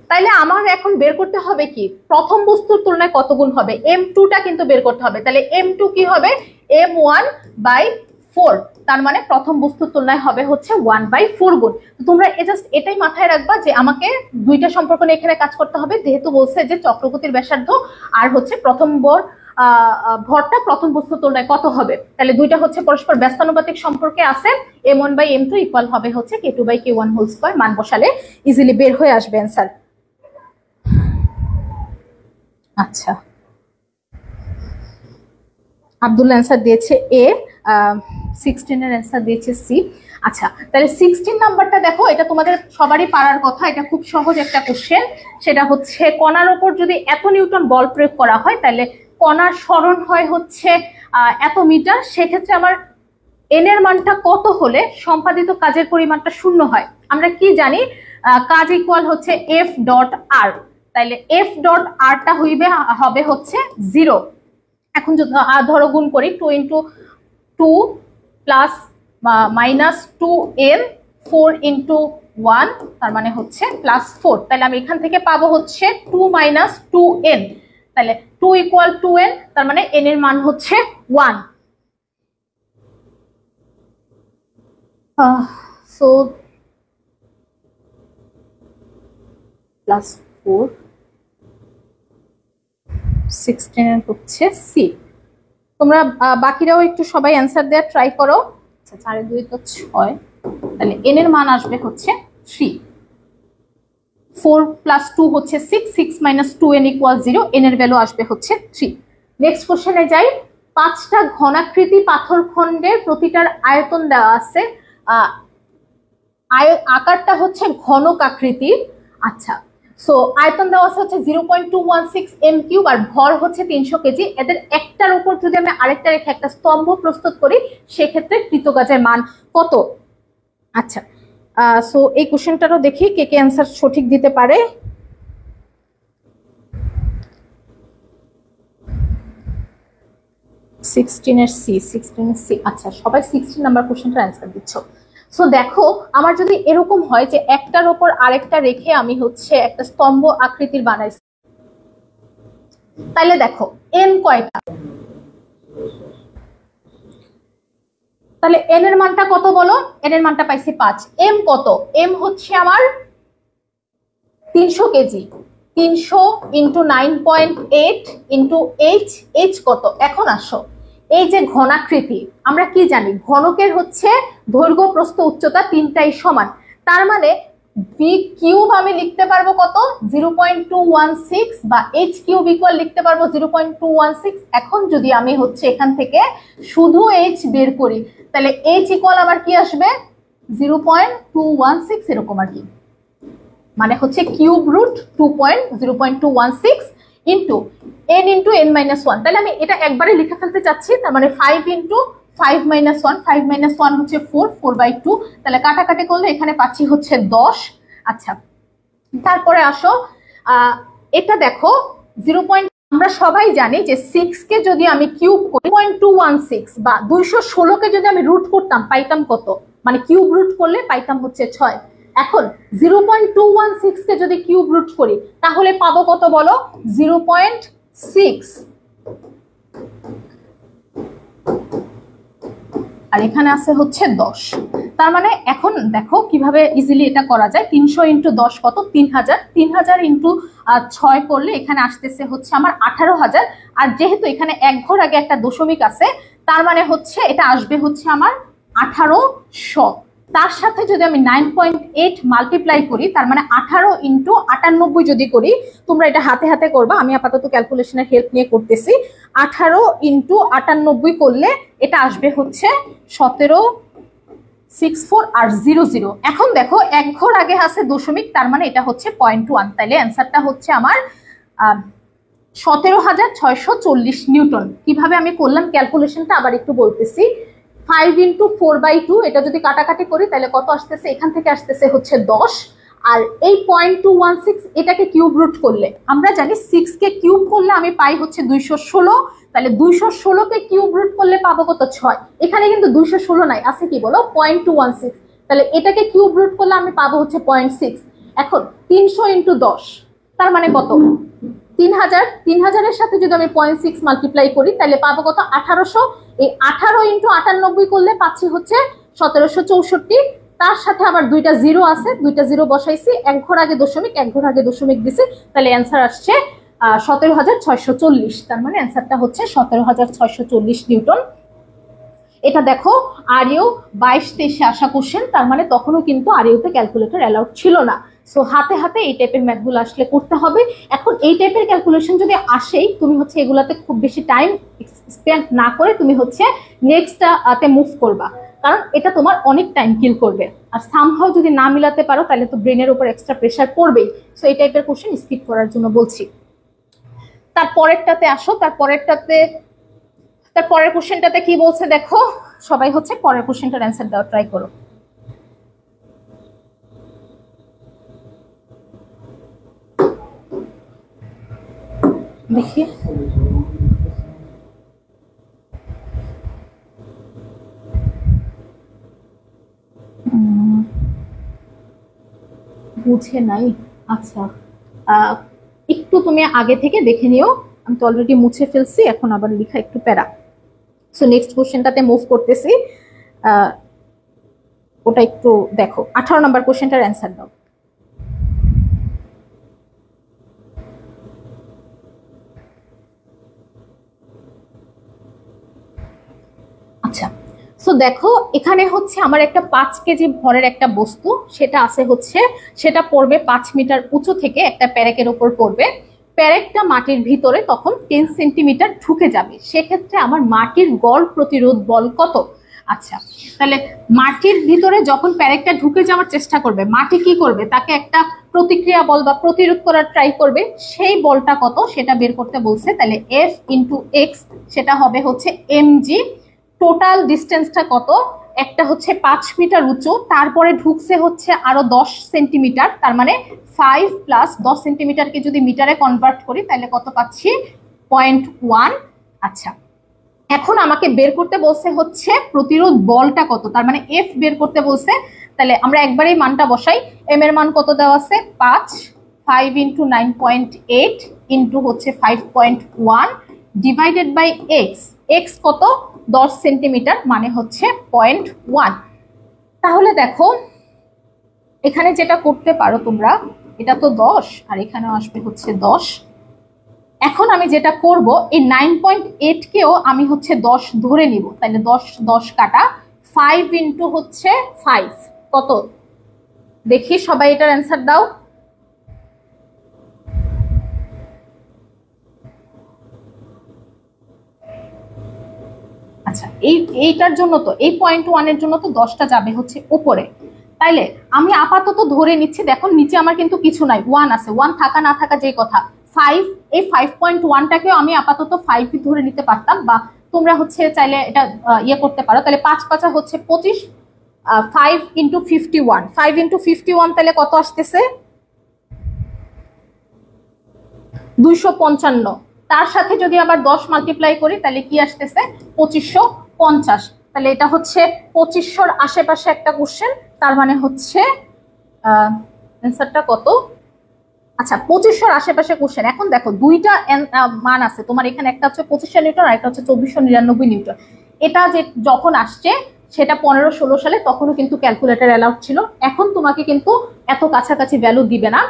তাইলে আমার এখন বের করতে হবে কি, প্রথম বস্তুর তুলনায় কত গুণ হবে, m2টা কিন্তু বের করতে হবে। তাহলে m2 কি হবে, m1/4। তার মানে প্রথম বস্তুর তুলনায় হবে হচ্ছে 1/4 গুণ। তোমরা জাস্ট এটাই মাথায় রাখবা যে আমাকে দুইটা সম্পর্ক নিয়ে এখানে কাজ করতে হবে, যেহেতু বলছে যে চক্রগতির ব্যাসার্ধ আর হচ্ছে প্রথম ভরটা প্রথম বস্তুর তুলনায় কত হবে, তাহলে দুইটা হচ্ছে পরস্পর ব্যস্তানুপাতিক সম্পর্কে আছে। m1/m2 ইকুয়াল হবে হচ্ছে k2/k1 হোল স্কয়ার। মান বসালে ইজিলি বের হয়ে আসবে অ্যান্সার। আচ্ছা, আব্দুল্লাহ অ্যান্সার দিয়েছে এ, 16 এর অ্যান্সার দিয়েছে সি। আচ্ছা, তাহলে 16 নাম্বারটা দেখো, এটা তোমাদের সবারই পারার কথা, এটা খুব সহজ একটা কোশ্চেন। সেটা হচ্ছে কণার ওপর যদি এত নিউটন বল প্রয়োগ করা হয় তাহলে কণার সরণ হয় হচ্ছে এত মিটার, সেক্ষেত্রে আমার এন এর মানটা কত হলে সম্পাদিত কাজের পরিমাণটা শূন্য হয়। আমরা কি জানি, কাজ ইকুয়াল হচ্ছে এফ ডট আর, তাইলে এফ ডট আরটা হবে হচ্ছে 0। এখন যদি ধরো গুণ করি 2 × 2 প্লাস মাইনাস 2n 4 × 1, তার মানে হচ্ছে +4। তাহলে আমি এখান থেকে পাবো হচ্ছে 2 - 2n, তাহলে 2 = 2n, তার মানে n এর মান হচ্ছে 1। সো +4 16 এর হচ্ছে সি। তোমরা বাকিরাও একটু সবাই অ্যান্সার দেওয়ার ট্রাই করো। আচ্ছা, 4 × 2 = 6, তাহলে n এর মান আসবে হচ্ছে 3। 4 + 2 হচ্ছে 6, 6 - 2n = 0, n এর ভ্যালু আসবে হচ্ছে 3। নেক্সট কোশ্চেনে যাই। 5টা ঘনাকৃতি পাথরখণ্ডের প্রতিটার আয়তন দেওয়া আছে, আকারটা হচ্ছে ঘনক আকৃতির। আচ্ছা, সো আয়তন দেওয়া আছে হচ্ছে 0.216 m3 আর ভর হচ্ছে 300 কেজি। এদের একটার উপর যদি আমি আরেকটা রেখে একটা স্তম্ভ প্রস্তুত করি সেক্ষেত্রে কৃতকাজের মান কত? আচ্ছা, সো এই কোশ্চেনটারও দেখি কে কে অ্যান্সার সঠিক দিতে পারে। সিক্সটিন এর সি। আচ্ছা, সবাই 16 নাম্বার কোশ্চেনটার অ্যান্সার দিচ্ছ। সো দেখো, আমার যদি এরকম হয় যে একটার ওপর আরেকটা রেখে আমি হচ্ছে একটা স্তম্ভ আকৃতির বানাইছি, তাহলে দেখো এন কয়টা, তাহলে এন এর মানটা কত বলো? এন এর মানটা পাইছি 5। এম কত? এম হচ্ছে আমার 300 কেজি। 300 × 9.8 × h, h কত? এখন আসো, এই যে ঘনাকৃতি, আমরা কি জানি ঘনকের হচ্ছে দৈর্ঘ্য প্রস্থ উচ্চতা তিনটাই সমান, তার মানে ভি কিউব আমি লিখতে পারবো কত? 0.216 বা h কিউব ইকুয়াল লিখতে পারবো 0.216। এখন যদি আমি হচ্ছে এখান থেকে শুধু h বের করি তাহলে h ইকুয়াল আবার কি আসবে? 0.216 এরকম আর কি, মানে হচ্ছে cube root 0.216 into n × n-1। তাহলে আমি এটা একবারে লিখে ফেলতে চাচ্ছি, তার মানে 5 × 5 - 1, 5 - 1 হচ্ছে 4, 4/2, তাহলে কাটাকাটি করলে এখানে পাচ্ছি হচ্ছে 10। আচ্ছা, তারপরে আসো, এটা দেখো 0. আমরা সবাই জানি যে 6 কে যদি আমি কিউব করি 0.216 বা 216 কে যদি আমি রুট করতাম পাইতাম কত? মানে কিউব রুট করলে পাইতাম হচ্ছে 6। এখন 0.216 কে যদি কিউব রুট করি তাহলে পাবো কত বলো? 0.6, আর এখানে আছে হচ্ছে 10। তার মানে এখন দেখো কিভাবে ইজিলি এটা করা যায়। 300 × 10 কত? 3000। 3000 × 6 করলে এখানে আসতেছে হচ্ছে আমার 18,000। আর যেহেতু এখানে এক ঘর আগে একটা দশমিক আছে, তার মানে হচ্ছে এটা আসবে হচ্ছে আমার 1800। তার সাথে যদি আমি 9.8 মাল্টিপ্লাই করি, তার মানে 18 × 98 যদি করি, তোমরা এটা হাতে হাতে করবা, আমি আপাতত ক্যালকুলেশনের হেল্প নিয়ে করতেছি। 18 × 98 করলে এটা আসবে হচ্ছে 1764 আর 00। এখন দেখো এক ঘর আগে আছে দশমিক, তার মানে এটা হচ্ছে 0.1, তাইলে অ্যান্সারটা হচ্ছে আমার 17,640 নিউটন। কিভাবে আমি করলাম ক্যালকুলেশনটা আবার একটু বলতেছি। 5 × 4/2, এটা যদি কাটাকাটি করি তাহলে কত আসতেছে? এখান থেকে আসতেছে হচ্ছে 10। আর এই 0.216 এটাকে কিউব রুট করলে, আমরা জানি 6 কে কিউব করলে আমি পাই হচ্ছে 216, তাহলে 216 কে কিউব রুট করলে পাবো কত? 6। এখানে কিন্তু 216 নাই, আছে কি বলো? 0.216, তাহলে এটাকে কিউব রুট করলে আমি পাবো হচ্ছে 0.6। এখন 300 × 10, তার মানে কত? 3000 এর সাথে যদি আমি 0.6 মাল্টিপ্লাই করি তাহলে পাবো কত 1800। এই 18 ইন্টু 98 করলে পাচ্ছি হচ্ছে 1764। তার সাথে আবার দুইটা জিরো আছে, দুইটা জিরো বসাইছি, এক ঘর আগে দশমিক এক ঘর আগে দশমিক দিছি, তাহলে অ্যান্সার আসছে 17,640। তার মানে অ্যান্সারটা হচ্ছে 17,640 নিউটন। এটা দেখো আরইউ 22-23 আসা কোশ্চেন, তার মানে তখনও কিন্তু আরইউতে ক্যালকুলেটর অ্যালাউড ছিল না। সো হাতে হাতে এই টাইপের ম্যাথগুলো আসলে করতে হবে। এখন এই টাইপের ক্যালকুলেশন যদি আসেই তুমি হচ্ছে এগুলাতে খুব বেশি টাইম স্পেন্ড না করে তুমি হচ্ছে নেক্সটটাতে মুভ করবা, কারণ এটা তোমার অনেক টাইম কিল করবে। আর সামহাও যদি না মিলাতে পারো তাহলে তো ব্রেনের উপর এক্সট্রা প্রেশার পড়বেই। সো এই টাইপের কোশ্চেন স্কিপ করার জন্য বলছি। তারপরেরটাতে আসো, তারপরের কোশ্চেনটাতে কি বলছে দেখো, সবাই হচ্ছে পরের কোশ্চেনটার অ্যান্সার দেওয়ার ট্রাই করো। দেখি বুঝে নাই। আচ্ছা একটু তুমি আগে থেকে দেখে নিও, আমি তো অলরেডি মুছে ফেলছি, এখন আবার লেখা একটু প্যারা। সো নেক্সট কোশ্চেনটাতে মুভ করতেছি, ওটা একটু দেখো। 18 নম্বর কোশ্চেনটার অ্যান্সার দাও। আচ্ছা সো দেখো এখানে হচ্ছে আমার একটা 5 কেজি ভরের একটা বস্তু, সেটা আছে হচ্ছে, সেটা পড়বে 5 মিটার উঁচু থেকে একটা প্যারেকের উপর পড়বে। প্যারেকটা মাটির ভিতরে তখন 10 সেন্টিমিটার ঢুকে যাবে, সেক্ষেত্রে আমার মাটির গড় প্রতিরোধ বল কত? আচ্ছা তাহলে মাটির ভিতরে যখন প্যারেকটা ঢুকে যাওয়ার চেষ্টা করবে, মাটি কি করবে, তাকে একটা প্রতিক্রিয়া বল বা প্রতিরোধ করার ট্রাই করবে, সেই বলটা কত সেটা বের করতে বলছে। তাহলে F ইন্টু এক্স, সেটা হবে হচ্ছে mg। টোটাল ডিস্টেন্সটা কত, একটা হচ্ছে 5 মিটার উঁচু, তারপরে ঢুকছে হচ্ছে আরো 10 সেন্টিমিটার, তার মানে 5 প্লাস 10 সেন্টিমিটারকে যদি মিটারে কনভার্ট করি তাহলে কত পাচ্ছি 0.1। আচ্ছা এখন আমাকে বের করতে বলছে হচ্ছে প্রতিরোধ বলটা কত, তার মানে এফ বের করতে বলছে। তাহলে আমরা একবারেই মানটা বসাই, এম এর মান কত দেওয়া আছে 5 ইন্টু 9.8 ইন্টু হচ্ছে 5.1 ডিভাইডেড বাই এক্স, এক্স কত 10 সেন্টিমিটার মানে হচ্ছে 0.1। তাহলে দেখো এখানে যেটা করতে পারো তোমরা, এটা তো 10 আর এখানেও আসবে হচ্ছে 10। এখন আমি যেটা করব এই 9.8 কেও আমি হচ্ছে 10 ধরে নিব, তাহলে 10 কাটা 5 ইন্টু হচ্ছে 5 কত, দেখি সবাই এটার অ্যান্সার দাও। আচ্ছা এইটার জন্য তো এই 0.1 এর জন্য তো 10টা যাবে হচ্ছে উপরে, তাইলে আমি আপাতত ধরে নিচ্ছি, দেখো নিচে আমার কিন্তু কিছু নাই, 1 আছে, 1 থাকা না থাকা যেই কথা, 5, এই 5.1টাকেও আমি আপাতত 5 ধরে নিতে পারতাম, বা তোমরা হচ্ছে চাইলে এটা ইয়ে করতে পারো। তাহলে 5 5 হচ্ছে 25, 5 ইন্টু 51, 5 ইন্টু 51 তাহলে কত আসতেছে 255। তার সাথে যদি আবার 10 মাল্টিপ্লাই করি তাহলে কি আসতেছে 2550। তাহলে এটা হচ্ছে 2500-র আশেপাশে একটা কোশ্চেন, তার মানে হচ্ছে অ্যান্সারটা কত, আচ্ছা 2500-র আশেপাশে কোশ্চেন। এখন দেখো দুইটা মান আছে তোমার এখানে, একটা হচ্ছে 2500 নিউটন আর একটা হচ্ছে 2499 নিউটন। এটা যে যখন আসছে সেটা 15-16 সালে, তখনও কিন্তু ক্যালকুলেটর অ্যালাউড ছিল। এখন তোমাকে কিন্তু এত কাছাকাছি ভ্যালু দিবে না,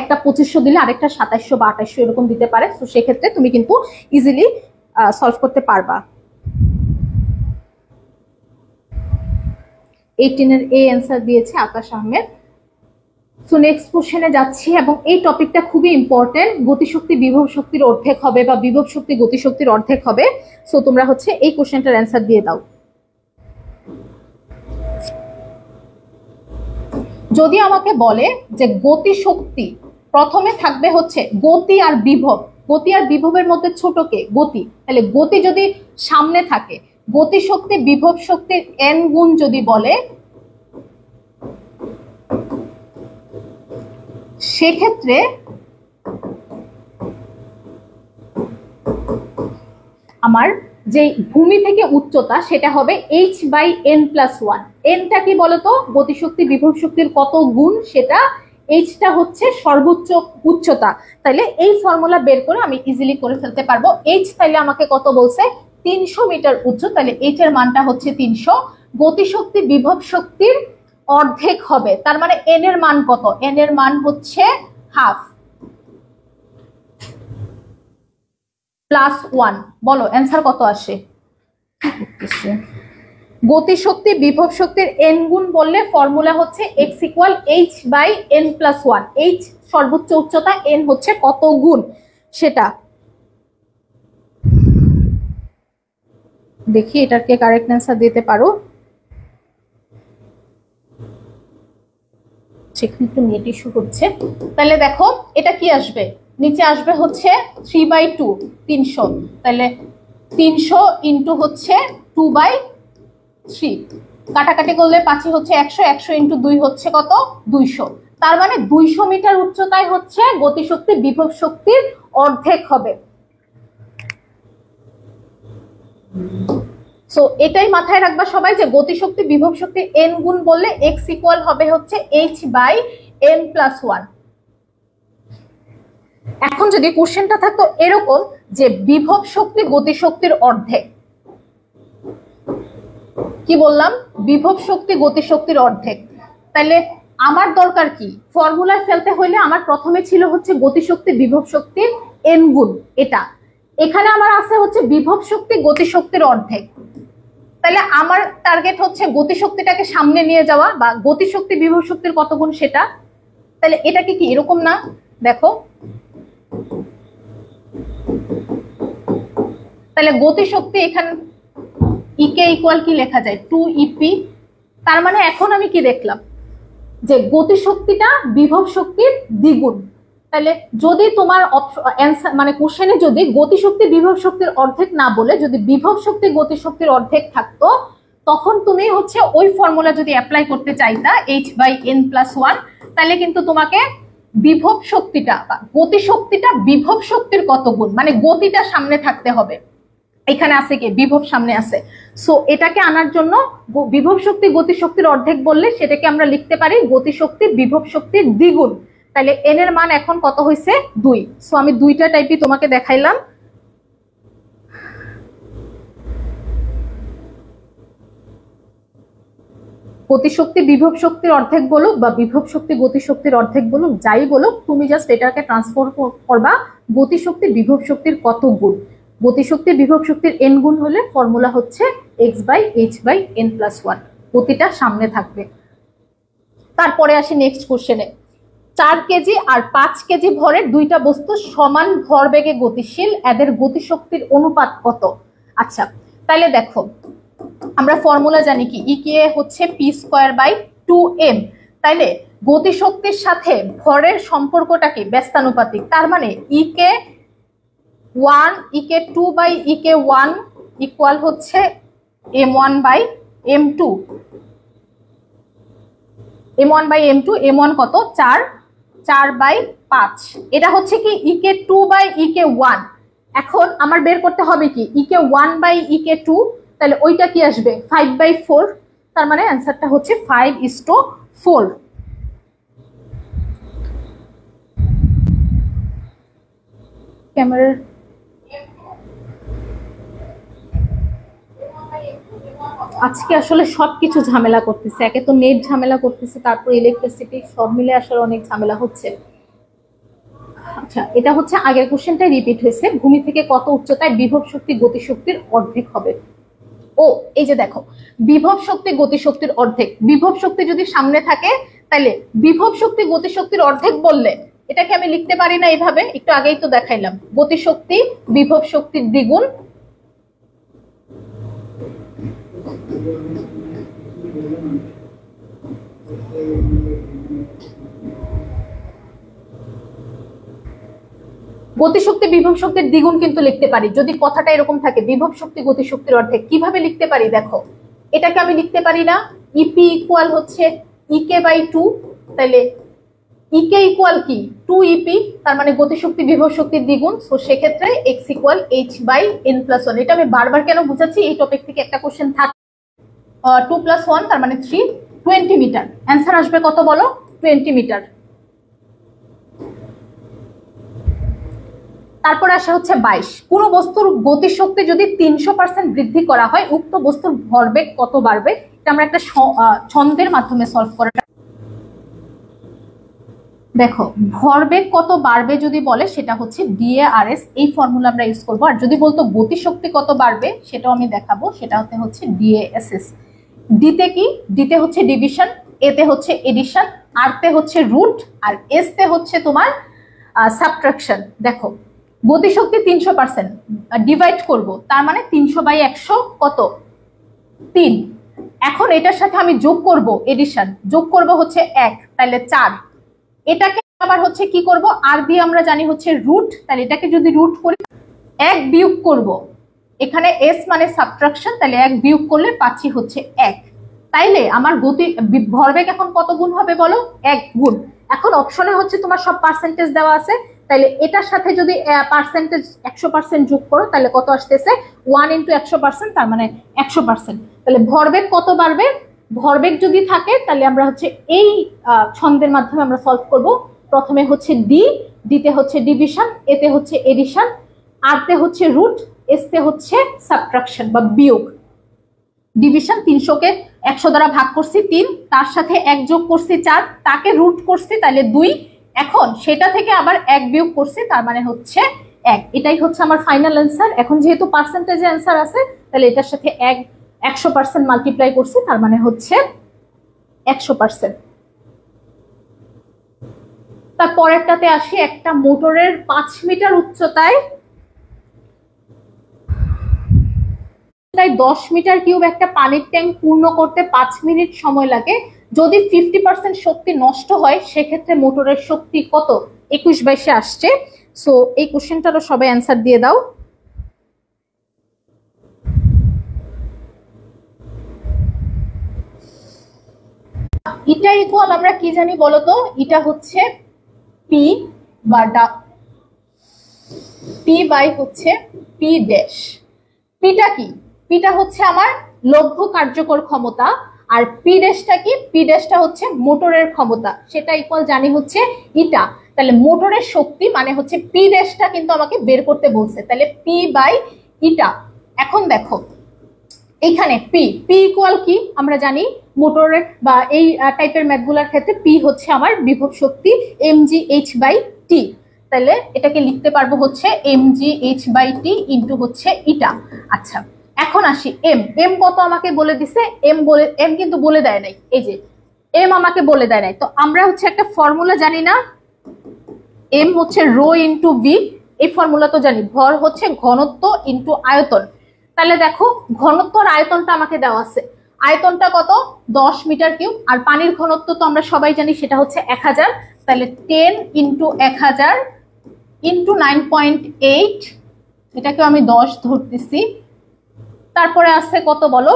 একটা 2500 দিলে আরেকটা 2700 বা 2800 এরকম দিতে পারে। তো সেক্ষেত্রে তুমি কিন্তু ইজিলি সলভ করতে পারবা। 18 এর এ অ্যান্সার দিয়েছে আকাশ আহমেদ। সো নেক্সট কোশ্চেনে যাচ্ছি, এবং এই টপিকটা খুবই ইম্পর্টেন্ট। গতিশক্তি বিভব শক্তির অর্ধেক হবে বা বিভব শক্তি গতিশক্তির অর্ধেক হবে। সো তোমরা হচ্ছে এই কোশ্চেনটার অ্যান্সার দিয়ে দাও। যদি আমাকে বলে যে গতিশক্তি প্রথমে থাকবে হচ্ছে গতি আর বিভব, গতি আর বিভবের মধ্যে ছোট কে গতি, তাহলে গতি যদি সামনে থাকে, গতিশক্তি বিভব শক্তির n গুণ যদি বলে, সেক্ষেত্রে আমার যে ভূমি থেকে উচ্চতা সেটা হবে h/n+1। nটা কি বলতো, গতিশক্তি বিভব শক্তির কত গুণ সেটা এইচটা হচ্ছে সর্বোচ্চ উচ্চতা, তাহলে এই ফর্মুলা বের করে আমি ইজিলি করে ফেলতে পারবো। এইচ তাইলে আমাকে কত বলছে, 300 মিটার উচ্চ, তাহলে এইচ এর মানটা হচ্ছে 300। গতিশক্তি বিভব শক্তির অর্ধেক হবে, তার মানে এন এর মান কত, এন এর মান হচ্ছে হাফ প্লাস 1। বলো অ্যান্সার কত আসে। গতিশক্তি বিভব শক্তির এন গুণ বললে ফর্মুলা হচ্ছে x equal h by n plus 1। h সর্বোচ্চ উচ্চতা, n হচ্ছে কত গুণ সেটা। দেখি এটাকে কারেক্ট অ্যান্সার দিতে পারো। একটু নেট ইস্যু হচ্ছে। তাহলে দেখো এটা কি আসবে, নিচে আসবে হচ্ছে 3/2 300, তাহলে 300 ইন্টু হচ্ছে 2/3, কাটাকাটি করলে 5 হচ্ছে 100, 100 ইন্টু 2 হচ্ছে কত 200। তার মানে 200 মিটার উচ্চতায় হচ্ছে গতিশক্তি বিভব শক্তির অর্ধেক হবে। সো এটাই মাথায় রাখবা সবাই যে গতিশক্তি বিভব শক্তির n গুণ বললে x ইকুয়াল হবে হচ্ছে h বাই n প্লাস 1। এখন যদি কোশ্চেনটা থাকতো এরকম যে বিভব শক্তি গতিশক্তির অর্ধেক, কি বললাম, বিভব শক্তি গতিশক্তির অর্ধেক, তাহলে আমার দরকার কি, ফর্মুলায় ফেলতে হইলে আমার প্রথমে ছিল হচ্ছে গতিশক্তি বিভব শক্তির n গুণ, এটা এখানে আমার আছে হচ্ছে বিভব শক্তি গতিশক্তির অর্ধেক। তাহলে আমার টার্গেট হচ্ছে গতিশক্তিটাকে সামনে নিয়ে যাওয়া, বা গতিশক্তি বিভব শক্তির কত গুণ সেটা। তাহলে এটাকে কি এরকম না, দেখো তাহলে গতিশক্তি এখানে ইকে ইকুয়াল কি লেখা যায় 2EP। তার মানে এখন আমি কি দেখলাম যে গতিশক্তিটা বিভব শক্তির দ্বিগুণ। তাহলে যদি তোমার অ্যান্সার মানে কোশ্চেনে যদি গতিশক্তি বিভব শক্তির অর্ধেক না বলে যদি বিভব শক্তি গতিশক্তির অর্ধেক থাকতো, তখন তুমি হচ্ছে ওই ফর্মুলা যদি অ্যাপ্লাই করতে চাইতা h বাই n প্লাস 1, তাহলে কিন্তু তোমাকে বিভব শক্তিটা বা গতিশক্তিটা বিভব শক্তির কত গুণ, মানে গতিটা সামনে থাকতে হবে। এখানে আছে কি বিভব সামনে আছে, সো এটাকে আনার জন্য বিভব শক্তি গতিশক্তির অর্ধেক বললে সেটাকে আমরা লিখতে পারি গতিশক্তি বিভব শক্তির দ্বিগুণ। তাহলে n এর মান এখন কত হয়েছে 2। সো আমি দুইটা টাইপই তোমাকে দেখাইলাম। গতিশক্তি বিভব শক্তির অর্ধেক বলুক বা বিভব শক্তি গতিশক্তির অর্ধেক বলুক, যাই বলুক, তুমি জাস্ট এটাকে ট্রান্সফার করবা গতিশক্তি বিভব শক্তির কত গুণ। গতিশক্তি বিভব শক্তির n গুণ হলে ফর্মুলা হচ্ছে x by h by n plus 1, গতিটা সামনে থাকবে। তারপরে আসি নেক্সট কোশ্চেনে। 4 কেজি আর 5 কেজি ভরের দুইটা বস্তু সমান ভরবেগে গতিশীল, এদের গতিশক্তির অনুপাত কত। আচ্ছা তাহলে দেখো আমরা ফর্মুলা জানি কি ইকে হচ্ছে p²/2m, তাইলে গতিশক্তির সাথে ভরের সম্পর্কটা কি ব্যস্তানুপাতিক। তার মানে ইকে 1 ইকে 2/ইকে 1 ইকুয়াল হচ্ছে m1/m2, m1/m2, m1 কত 4, 4/5, এটা হচ্ছে কি ইকে 2/ইকে 1। এখন আমার বের করতে হবে কি ইকে 1/ইকে 2, তাহলে ওইটা কি আসবে 5/4, তার মানে অ্যান্সারটা হচ্ছে 5:4। ক্যামেরার আজকে আসলে সবকিছু ঝামেলা করতেছে, একে তো নেট ঝামেলা করতেছে, তারপর ইলেকট্রিসিটি, সব মিলে আসলে অনেক ঝামেলা হচ্ছে। আচ্ছা এটা হচ্ছে আগের কোশ্চেনটাই রিপিট হয়েছে, ভূমি থেকে কত উচ্চতায় বিভব শক্তি গতিশক্তির অর্ধেক হবে। ও এই যে দেখো বিভব শক্তি গতিশক্তির অর্ধেক, বিভব শক্তি যদি সামনে থাকে তাহলে বিভব শক্তি গতিশক্তির অর্ধেক বললে এটাকে আমি লিখতে পারি না এইভাবে, একটু আগেই তো দেখাইলাম গতিশক্তি বিভব শক্তির দ্বিগুণ। গতিশক্তি বিভব শক্তির দ্বিগুণ কিন্তু লিখতে পারি যদি কথাটা এরকম থাকে বিভব শক্তি গতিশক্তির অর্ধেক। কিভাবে লিখতে পারি দেখো, এটাকে আমি লিখতে পারি না ইপি ইকুয়াল হচ্ছে ইকে/2, তাহলে ইকে ইকুয়াল কি 2EP, তার মানে গতিশক্তি বিভব শক্তির দ্বিগুণ। সো সেক্ষেত্রে x ইকুয়াল h/n+1। এটা আমি বারবার কেন বুঝাচ্ছি, এই টপিক থেকে একটা কোশ্চেন থাকে 2 + 1 তার মানে 3, 20 মিটার। অ্যান্সার আসবে কত বলো 20 মিটার। তারপরে আসে হচ্ছে 22। কোনো বস্তুর গতিশক্তি যদি 300% বৃদ্ধি করা হয় উক্ত বস্তুর ভরবেগ কত বাড়বে, এটা আমরা একটা ছন্দের মাধ্যমে সলভ করাটা। দেখো ভরবেগ কত বাড়বে যদি বলে সেটা হচ্ছে DARS, এই ফর্মুলা আমরা ইউজ করবো। আর যদি বলতো গতিশক্তি কত বাড়বে সেটাও আমি দেখাবো, সেটা হচ্ছে DASS। ডিতে কি, ডিতে হচ্ছে ডিভিশন, এতে হচ্ছে এডিশন, আরতে হচ্ছে রুট, আর এসতে হচ্ছে তোমার সাবট্রাকশন। দেখো গতিশক্তি 300% ডিভাইড করব, তার মানে 300/100 কত 3। এখন এটার সাথে আমি যোগ করব এডিশন, যোগ করব হচ্ছে 1, তাহলে 4। এটাকে আবার হচ্ছে কি করব, আর দিয়ে আমরা জানি হচ্ছে রুট, তাহলে এটাকে যদি রুট করি 1 বিয়োগ করব, এখানে এস মানে সাবট্রাকশন, তাহলে 1 বিয়োগ করলে পাচ্ছি হচ্ছে 1। তাইলে আমার গতি ভরবেগ এখন কত গুণ হবে বলো, 1 গুণ। এখন অপশনে হচ্ছে তোমার সব পার্সেন্টেজ দেওয়া আছে, তাহলে এটার সাথে যদি পার্সেন্টেজ 100% যোগ করো তাহলে কত আসতেছে 1 × 100%, তার মানে 100%। তাহলে ভরবেগ কত বাড়বে, ভরবেগ যদি থাকে তাহলে আমরা হচ্ছে এই ছন্দের মাধ্যমে আমরা সলভ করব। প্রথমে হচ্ছে ডিতে হচ্ছে ডিভিশন, এতে হচ্ছে এডিশন, আরতে হচ্ছে রুট, এসতে হচ্ছে সাবট্রাকশন বা বিয়োগ। ডিভিশন 300-কে 100 দ্বারা ভাগ করছি 3, তার সাথে 1 যোগ করছি 4, তাকে রুট করছি তাহলে 2, এখন সেটা থেকে আবার 1 বিয়োগ করছি তার মানে হচ্ছে 1। এটাই হচ্ছে আমার ফাইনাল অ্যান্সার। এখন যেহেতু পার্সেন্টেজে অ্যান্সার আছে তাহলে এটার সাথে 100% মাল্টিপ্লাই করছি, তার মানে হচ্ছে 100%। তারপরেরটাতে আসি, একটা মোটরের 5 মিটার উচ্চতায় 10 মিটার কিউব একটা পানির ট্যাঙ্ক পূর্ণ করতে 5 মিনিট সময় লাগে। যদি 50% শক্তি নষ্ট হয় সেক্ষেত্রে মোটরের শক্তি কত? 21/22 আসছে। সো এই কোশ্চেনটারও সবাই অ্যান্সার দিয়ে দাও। এটা ইকুয়াল আমরা কি জানি বলতো, এটা হচ্ছে পি বাই হচ্ছে পি ড্যাশ। পিটা কি, পিটা হচ্ছে আমার লব্ধ কার্যকর ক্ষমতা, আর পি ড্যাশটা কি, পি ড্যাশটা হচ্ছে মোটরের ক্ষমতা, সেটা ইকুয়াল জানি হচ্ছে ইটা। তাহলে মোটরের শক্তি মানে হচ্ছে পি ড্যাশটা কিন্তু আমাকে বের করতে বলছে, তাহলে পি বাই ইটা। এখন দেখো এইখানে পি ইকুয়াল কি আমরা জানি, মোটরের বা এই টাইপের ম্যাথগুলোর ক্ষেত্রে পি হচ্ছে আমার বিভব শক্তি mgh/t। তাহলে এটাকে লিখতে পারবো হচ্ছে mgh/t ইন্টু হচ্ছে ইটা। আচ্ছা এখন আসি এম কত আমাকে বলে দিছে, এম কিন্তু বলে দেয় নাই, এই যে এম আমাকে বলে দেয় নাই। তো আমরা হচ্ছে একটা ফর্মুলা জানি না, এম হচ্ছে রো ইন্টু ভি, এই ফর্মুলা তো জানি, ভর হচ্ছে ঘনত্ব ইন্টু আয়তন। তাহলে দেখো ঘনত্ব আর আয়তনটা আমাকে দেওয়া আছে, আয়তনটা কত 10 মিটার কিউব, আর পানির ঘনত্ব তো আমরা সবাই জানি সেটা হচ্ছে 1000, তাহলে 10 × 1000 × 9.8, এটাকে আমি 10 ধরতেছি। তারপরে আছে কত বলো,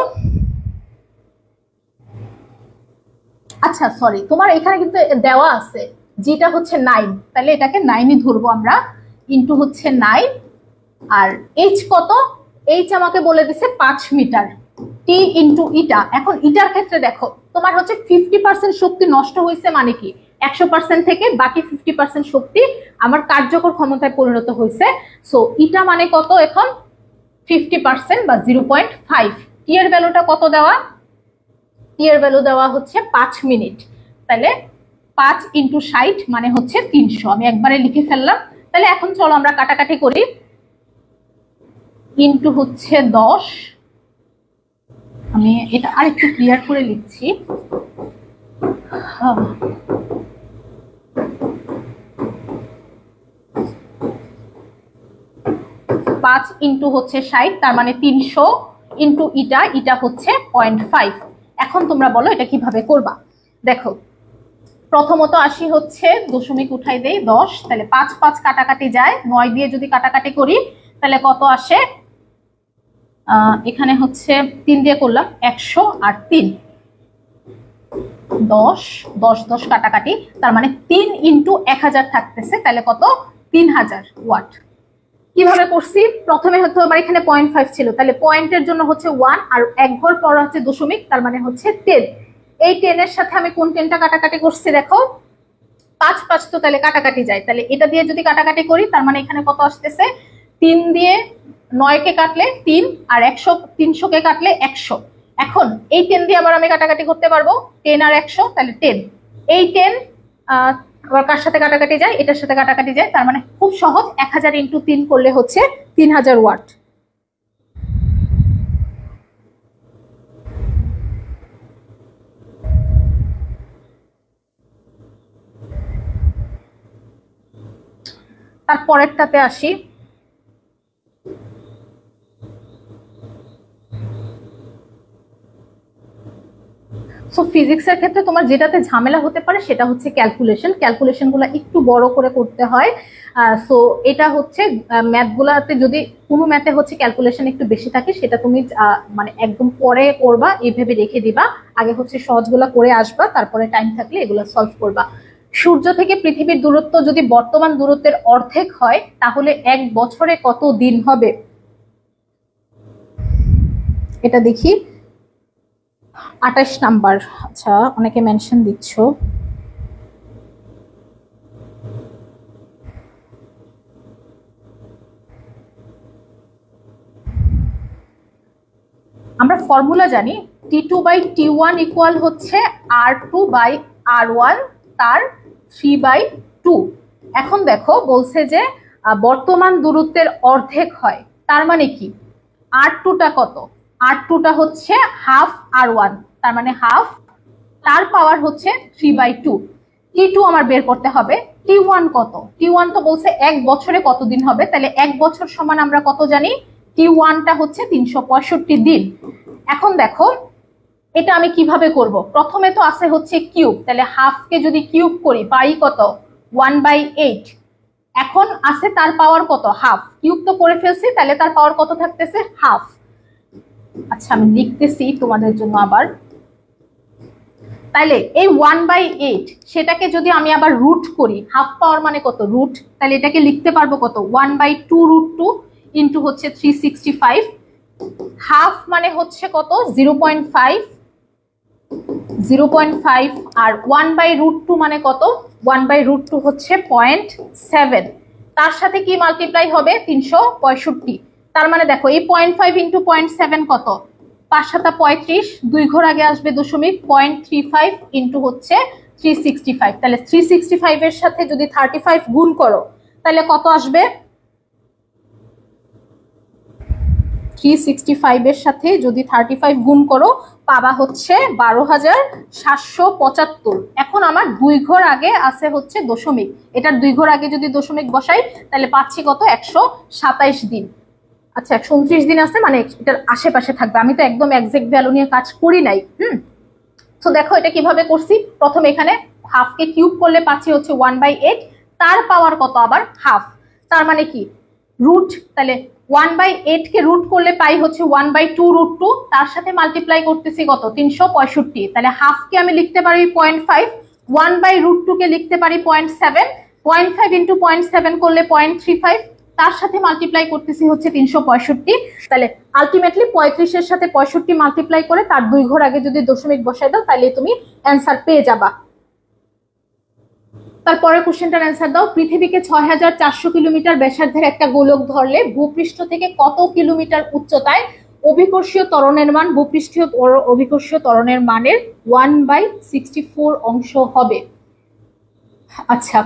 আচ্ছা সরি তোমার এখানে কিন্তু দেওয়া আছে যেটা হচ্ছে 9, তাহলে এটাকে 9ই ধরবো আমরা, ইন্টু হচ্ছে 9। আর এইচ কত, এইচ আমাকে বলে দিছে 5 মিটার, টি ইন্টু ইটা। এখন ইটার ক্ষেত্রে দেখো তোমার হচ্ছে 50% শক্তি নষ্ট হয়েছে, মানে কি 100% থেকে বাকি 50% শক্তি আমার কার্যকর ক্ষমতায় পরিণত হয়েছে। সো ইটা মানে কত এখন 50% বা 0.5। টি এর ভ্যালুটা কত দেওয়া, টি এর ভ্যালু দেওয়া হচ্ছে 5 মিনিট, তাহলে 5 × 60 মানে হচ্ছে 300। আমি একবারে লিখে ফেললাম। তাহলে এখন চলো আমরা কাটাকাটি করি, ইন্টু হচ্ছে 10, আমি এটা আরেকটু ক্লিয়ার করে লিখছি। 5 ইন্টু হচ্ছে 60, তার মানে 300 ইন্টু ইটা হচ্ছে 0.5। এখন তোমরা বলো এটা কিভাবে করবা। দেখো প্রথমত আসি হচ্ছে দশমিক উঠাই দেই 10, তাহলে 5 5 কাটাকাটি যায়, 9 দিয়ে যদি কাটাকাটি করি তাহলে কত আসে, এখানে হচ্ছে 3 দিয়ে করলাম 100 আর 3 10 10 10 কাটাকাটি, তার মানে 3 × 1000 থাকতেছে, তাহলে কত 3000 ওয়াট। কিভাবে করছি, প্রথমে হয়তো আমার এখানে 0.5 ছিল, তাহলে পয়েন্টের জন্য হচ্ছে 1 আর 1 ঘর পর হচ্ছে দশমিক, তার মানে হচ্ছে 10। এই 10 এর সাথে আমি কোন 10টা কাটাকাটি করছি দেখো, 5 5 তো তাহলে কাটাকাটি যায়, তাহলে এটা দিয়ে যদি কাটাকাটি করি তার মানে এখানে কত আসতেছে, 3 দিয়ে 9 কে কাটলে 3 আর 100 300 কে কাটলে 100। এখন এই 10 দিয়ে আবার আমি কাটাকাটি করতে পারবো, 10 আর 100 তাহলে 10। এই 10 আবার কার সাথে কাটাকাটি যায়, এটার সাথে কাটাকাটি যায়, তার মানে খুব সহজ, 1000 × 3 করলে হচ্ছে 3000 ওয়াট। তারপরেরটাতে আসি। সো ফিজিক্সের ক্ষেত্রে তোমার যেটাতে ঝামেলা হতে পারে সেটা হচ্ছে ক্যালকুলেশনগুলো একটু বড় করে করতে হয়। সো এটা হচ্ছে ম্যাথগুলাতে যদি কোনো ম্যাথে হচ্ছে ক্যালকুলেশন একটু বেশি থাকে সেটা তুমি মানে একদম পরে করবা, এইভাবে রেখে দিবা, আগে হচ্ছে সহজগুলা করে আসবা, তারপরে টাইম থাকলে এগুলো সলভ করবা। সূর্য থেকে পৃথিবীর দূরত্ব যদি বর্তমান দূরত্বের অর্ধেক হয় তাহলে 1 বছরে কত দিন হবে? এটা দেখি 28 নাম্বার। আচ্ছা, অনেকে মেনশন দিচ্ছ। আমরা ফর্মুলা জানি, T2/T1 ইকুয়াল হচ্ছে R2/R1 তার 3/2। এখন দেখো বলছে যে বর্তমান দূরত্বের অর্ধেক হয়, তার মানে কি R2টা কত? R2টা হচ্ছে হাফ R1, তার মানে হাফ, তার পাওয়ার হচ্ছে 3/2। T2 আমার বের করতে হবে, T1 কত? T1 তো বলছে 1 বছরে কতদিন হবে, তাহলে 1 বছর সমান আমরা কত জানি, T1টা হচ্ছে 365 দিন। এখন দেখো এটা আমি কিভাবে করব, প্রথমে তো আছে হচ্ছে কিউব, তাহলে হাফকে যদি কিউব করি পাই কত, 1/8। এখন আছে তার পাওয়ার কত, হাফ, কিউব তো করে ফেলছি, তাহলে তার পাওয়ার কত থাকতেছে, হাফ। আচ্ছা আমি লিখতেছি তোমাদের জন্য আবার, তাহলে এই 1/8 সেটাকে যদি আমি আবার রুট করি, হাফ পাওয়ার মানে কত, রুট, তাহলে এটাকে লিখতে পারবো কত, 1/2√2 ইন্টু হচ্ছে 365। হাফ মানে হচ্ছে কত, 0.5, আর 1/√2 মানে কত, 1/√2 হচ্ছে 0.7, তার সাথে কি মাল্টিপ্লাই হবে, 365। তার মানে দেখো এই 0.5 ইন্টু 0.7 কত, 5 × 7 = 35, 2 ঘর আগে আসবে দশমিক, 0.35 ইন্টু হচ্ছে 365। তাহলে 365 এর সাথে যদি 35 গুণ করো তাহলে কত আসবে, 365 এর সাথে যদি 35 গুণ করো পাবা হচ্ছে 12,775। এখন আমার 2 ঘর আগে আছে হচ্ছে দশমিক, এটার 2 ঘর আগে যদি দশমিক বসাই তাহলে পাচ্ছি কত, 127 দিন। আচ্ছা 129 দিন আছে, মানে এটার আশেপাশে থাকবে, আমি তো একদম এক্সাক্ট ভ্যালু নিয়ে কাজ করি নাই। তো দেখো এটা কিভাবে করছি, প্রথমে এখানে হাফকে কিউব করলে পাচ্ছি হচ্ছে 1/8, তার পাওয়ার কত আবার হাফ, তার মানে কি রুট, তাহলে 1/8 কে রুট করলে পাই হচ্ছে 1/2√2, তার সাথে মাল্টিপ্লাই করতেছি কত, 365, তাহলে হাফকে আমি লিখতে পারি 0.5, 1/√2 কে লিখতে পারি 0.7, 0.5 ইন্টু 0.7 করলে 0.35, তার সাথে মাল্টিপ্লাই করতেছি হচ্ছে 365। তাহলে আলটিমেটলি 35 এর সাথে 65 মাল্টিপ্লাই করে তার 2 ঘর আগে যদি দশমিক বসাই দাও তাহলে তুমি অ্যান্সার পেয়ে যাবা। তারপরে কোশ্চেনটার অ্যান্সার দাও, পৃথিবীকে 6400 কিলোমিটার ব্যাসার্ধের একটা গোলক ধরলে ভূপৃষ্ঠ থেকে কত কিলোমিটার উচ্চতায় অভিকর্ষীয় ত্বরণের মান ভূপৃষ্ঠীয় অভিকর্ষীয় ত্বরণের মানের 1/64 অংশ হবে? আচ্ছা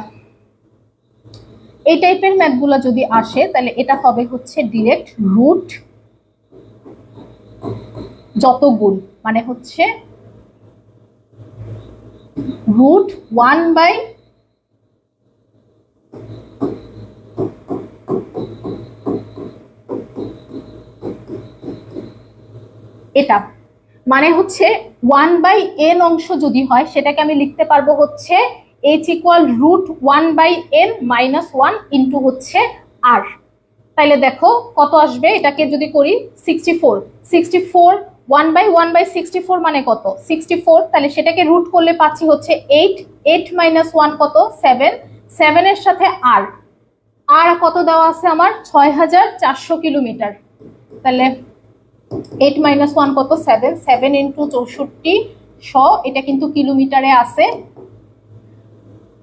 এই টাইপের ম্যাথগুলো যদি আসে তাহলে এটা হবে হচ্ছে ডিরেক্ট রুট যত গুণ, মানে হচ্ছে রুট 1/, এটা মানে হচ্ছে 1/n অংশ যদি হয় সেটাকে আমি লিখতে পারবো হচ্ছে h equal root 1/n minus 1 into হচ্ছে r। তাইলে দেখো কত আসবে, এটাকে যদি করি 64, 1/1/64 মানে কত, 64, তাহলে সেটাকে রুট করলে পাচ্ছি হচ্ছে 8 মাইনাস 1 কত, 7 এর সাথে আর কত দেওয়া আছে আমার, 6400 কিলোমিটার, তাহলে 8 মাইনাস 1 কত, 7 ইন্টু 64, এটা কিন্তু কিলোমিটারে আছে,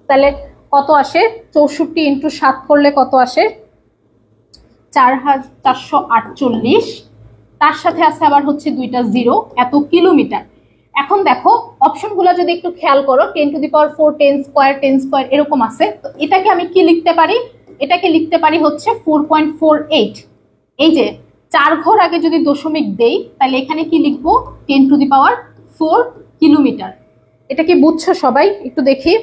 তাহলে কত আসে, 64 ইন্টু 7 করলে কত আসে, 4448। তার সাথে আছে আবার হচ্ছে দুইটা জিরো, এত কিলোমিটার। এখন দেখো অপশনগুলো যদি একটু খেয়াল করো, 10⁴ 10 স্কোয়ার 10 স্কোয়ার এরকম আছে। তো এটাকে আমি কি লিখতে পারি, এটাকে লিখতে পারি হচ্ছে 4.48। এই যে 4 ঘর আগে যদি দশমিক দেই তাহলে এখানে কি লিখবো, 10⁴ কিলোমিটার। এটা কি বুঝছো সবাই, একটু দেখি।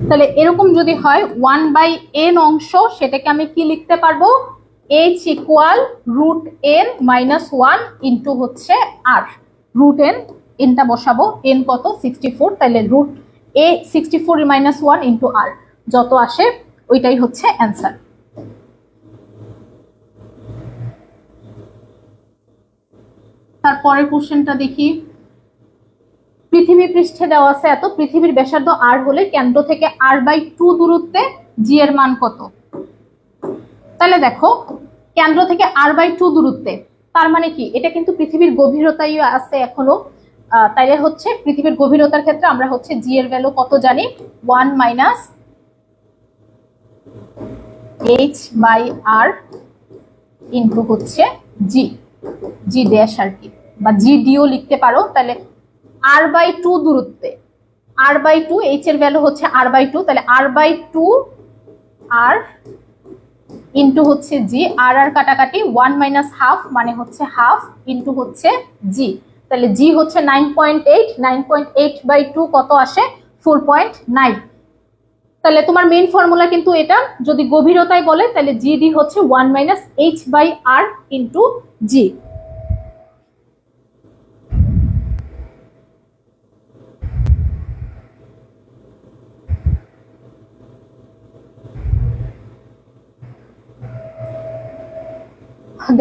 তাহলে এরকম যদি হয় 1/n অংশ, সেটাকে আমি কি লিখতে পারবো, h ইকুয়াল √n - 1 ইন্টু হচ্ছে r। √n, nটা বসাবো, n কত 64, তাহলে √64 - 1 ইন্টু r, যত আসে ওইটাই হচ্ছে অ্যান্সার। তারপরের কোশ্চেনটা দেখি। পৃথিবী পৃষ্ঠে দেওয়া আছে এত, পৃথিবীর ব্যাসার্ধ r হলে কেন্দ্র থেকে r/2 দূরত্বে g এর মান কত। তাহলে দেখো কেন্দ্র থেকে r/2 দূরত্বে, তার মানে কি, এটা কিন্তু পৃথিবীর গভীরতাই আছে এখনো। তাইলে হচ্ছে পৃথিবীর গভীরতার ক্ষেত্রে আমরা হচ্ছে g এর ভ্যালু কত জানি, 1 - h/r ইন্টু হচ্ছে g ড্যাশ আর কি, বা জি ডিও লিখতে পারো। তাহলে r/2 দূরত্বে, r/2, h এর ভ্যালু হচ্ছে r/2, তাহলে r/2 r ইন্টু হচ্ছে জি, আর কাটাকাটি 1 - হাফ মানে হচ্ছে হাফ ইন্টু হচ্ছে জি। তাহলে জি হচ্ছে 9.8, 9.8/2 কত আসে, 4.9। তাহলে তোমার মেইন ফর্মুলা কিন্তু এটা, যদি গভীরতায় বলে তাহলে জিডি হচ্ছে 1 - h/r ইন্টু জি।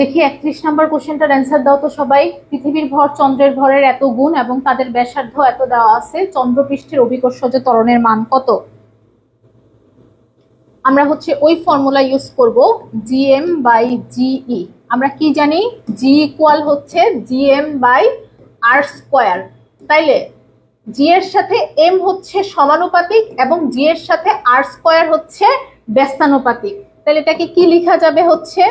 দেখি 31 নাম্বার কোশ্চেনটার অ্যান্সার দাও তো সবাই। পৃথিবীর ভর চন্দ্রের ভরের এত গুণ এবং তাদের ব্যাসার্ধ এত দেওয়া আছে, চন্দ্রপৃষ্ঠের অভিকর্ষজ ত্বরণের মান কত। আমরা হচ্ছে ওই ফর্মুলা ইউজ করব, gm/ge। আমরা কি জানি, জি ইকুয়াল হচ্ছে gm/r²। তাইলে জি এর সাথে এম হচ্ছে সমানুপাতিক এবং জি এর সাথে r² হচ্ছে ব্যস্তানুপাতিক। তাহলে এটাকে কি লেখা যাবে হচ্ছে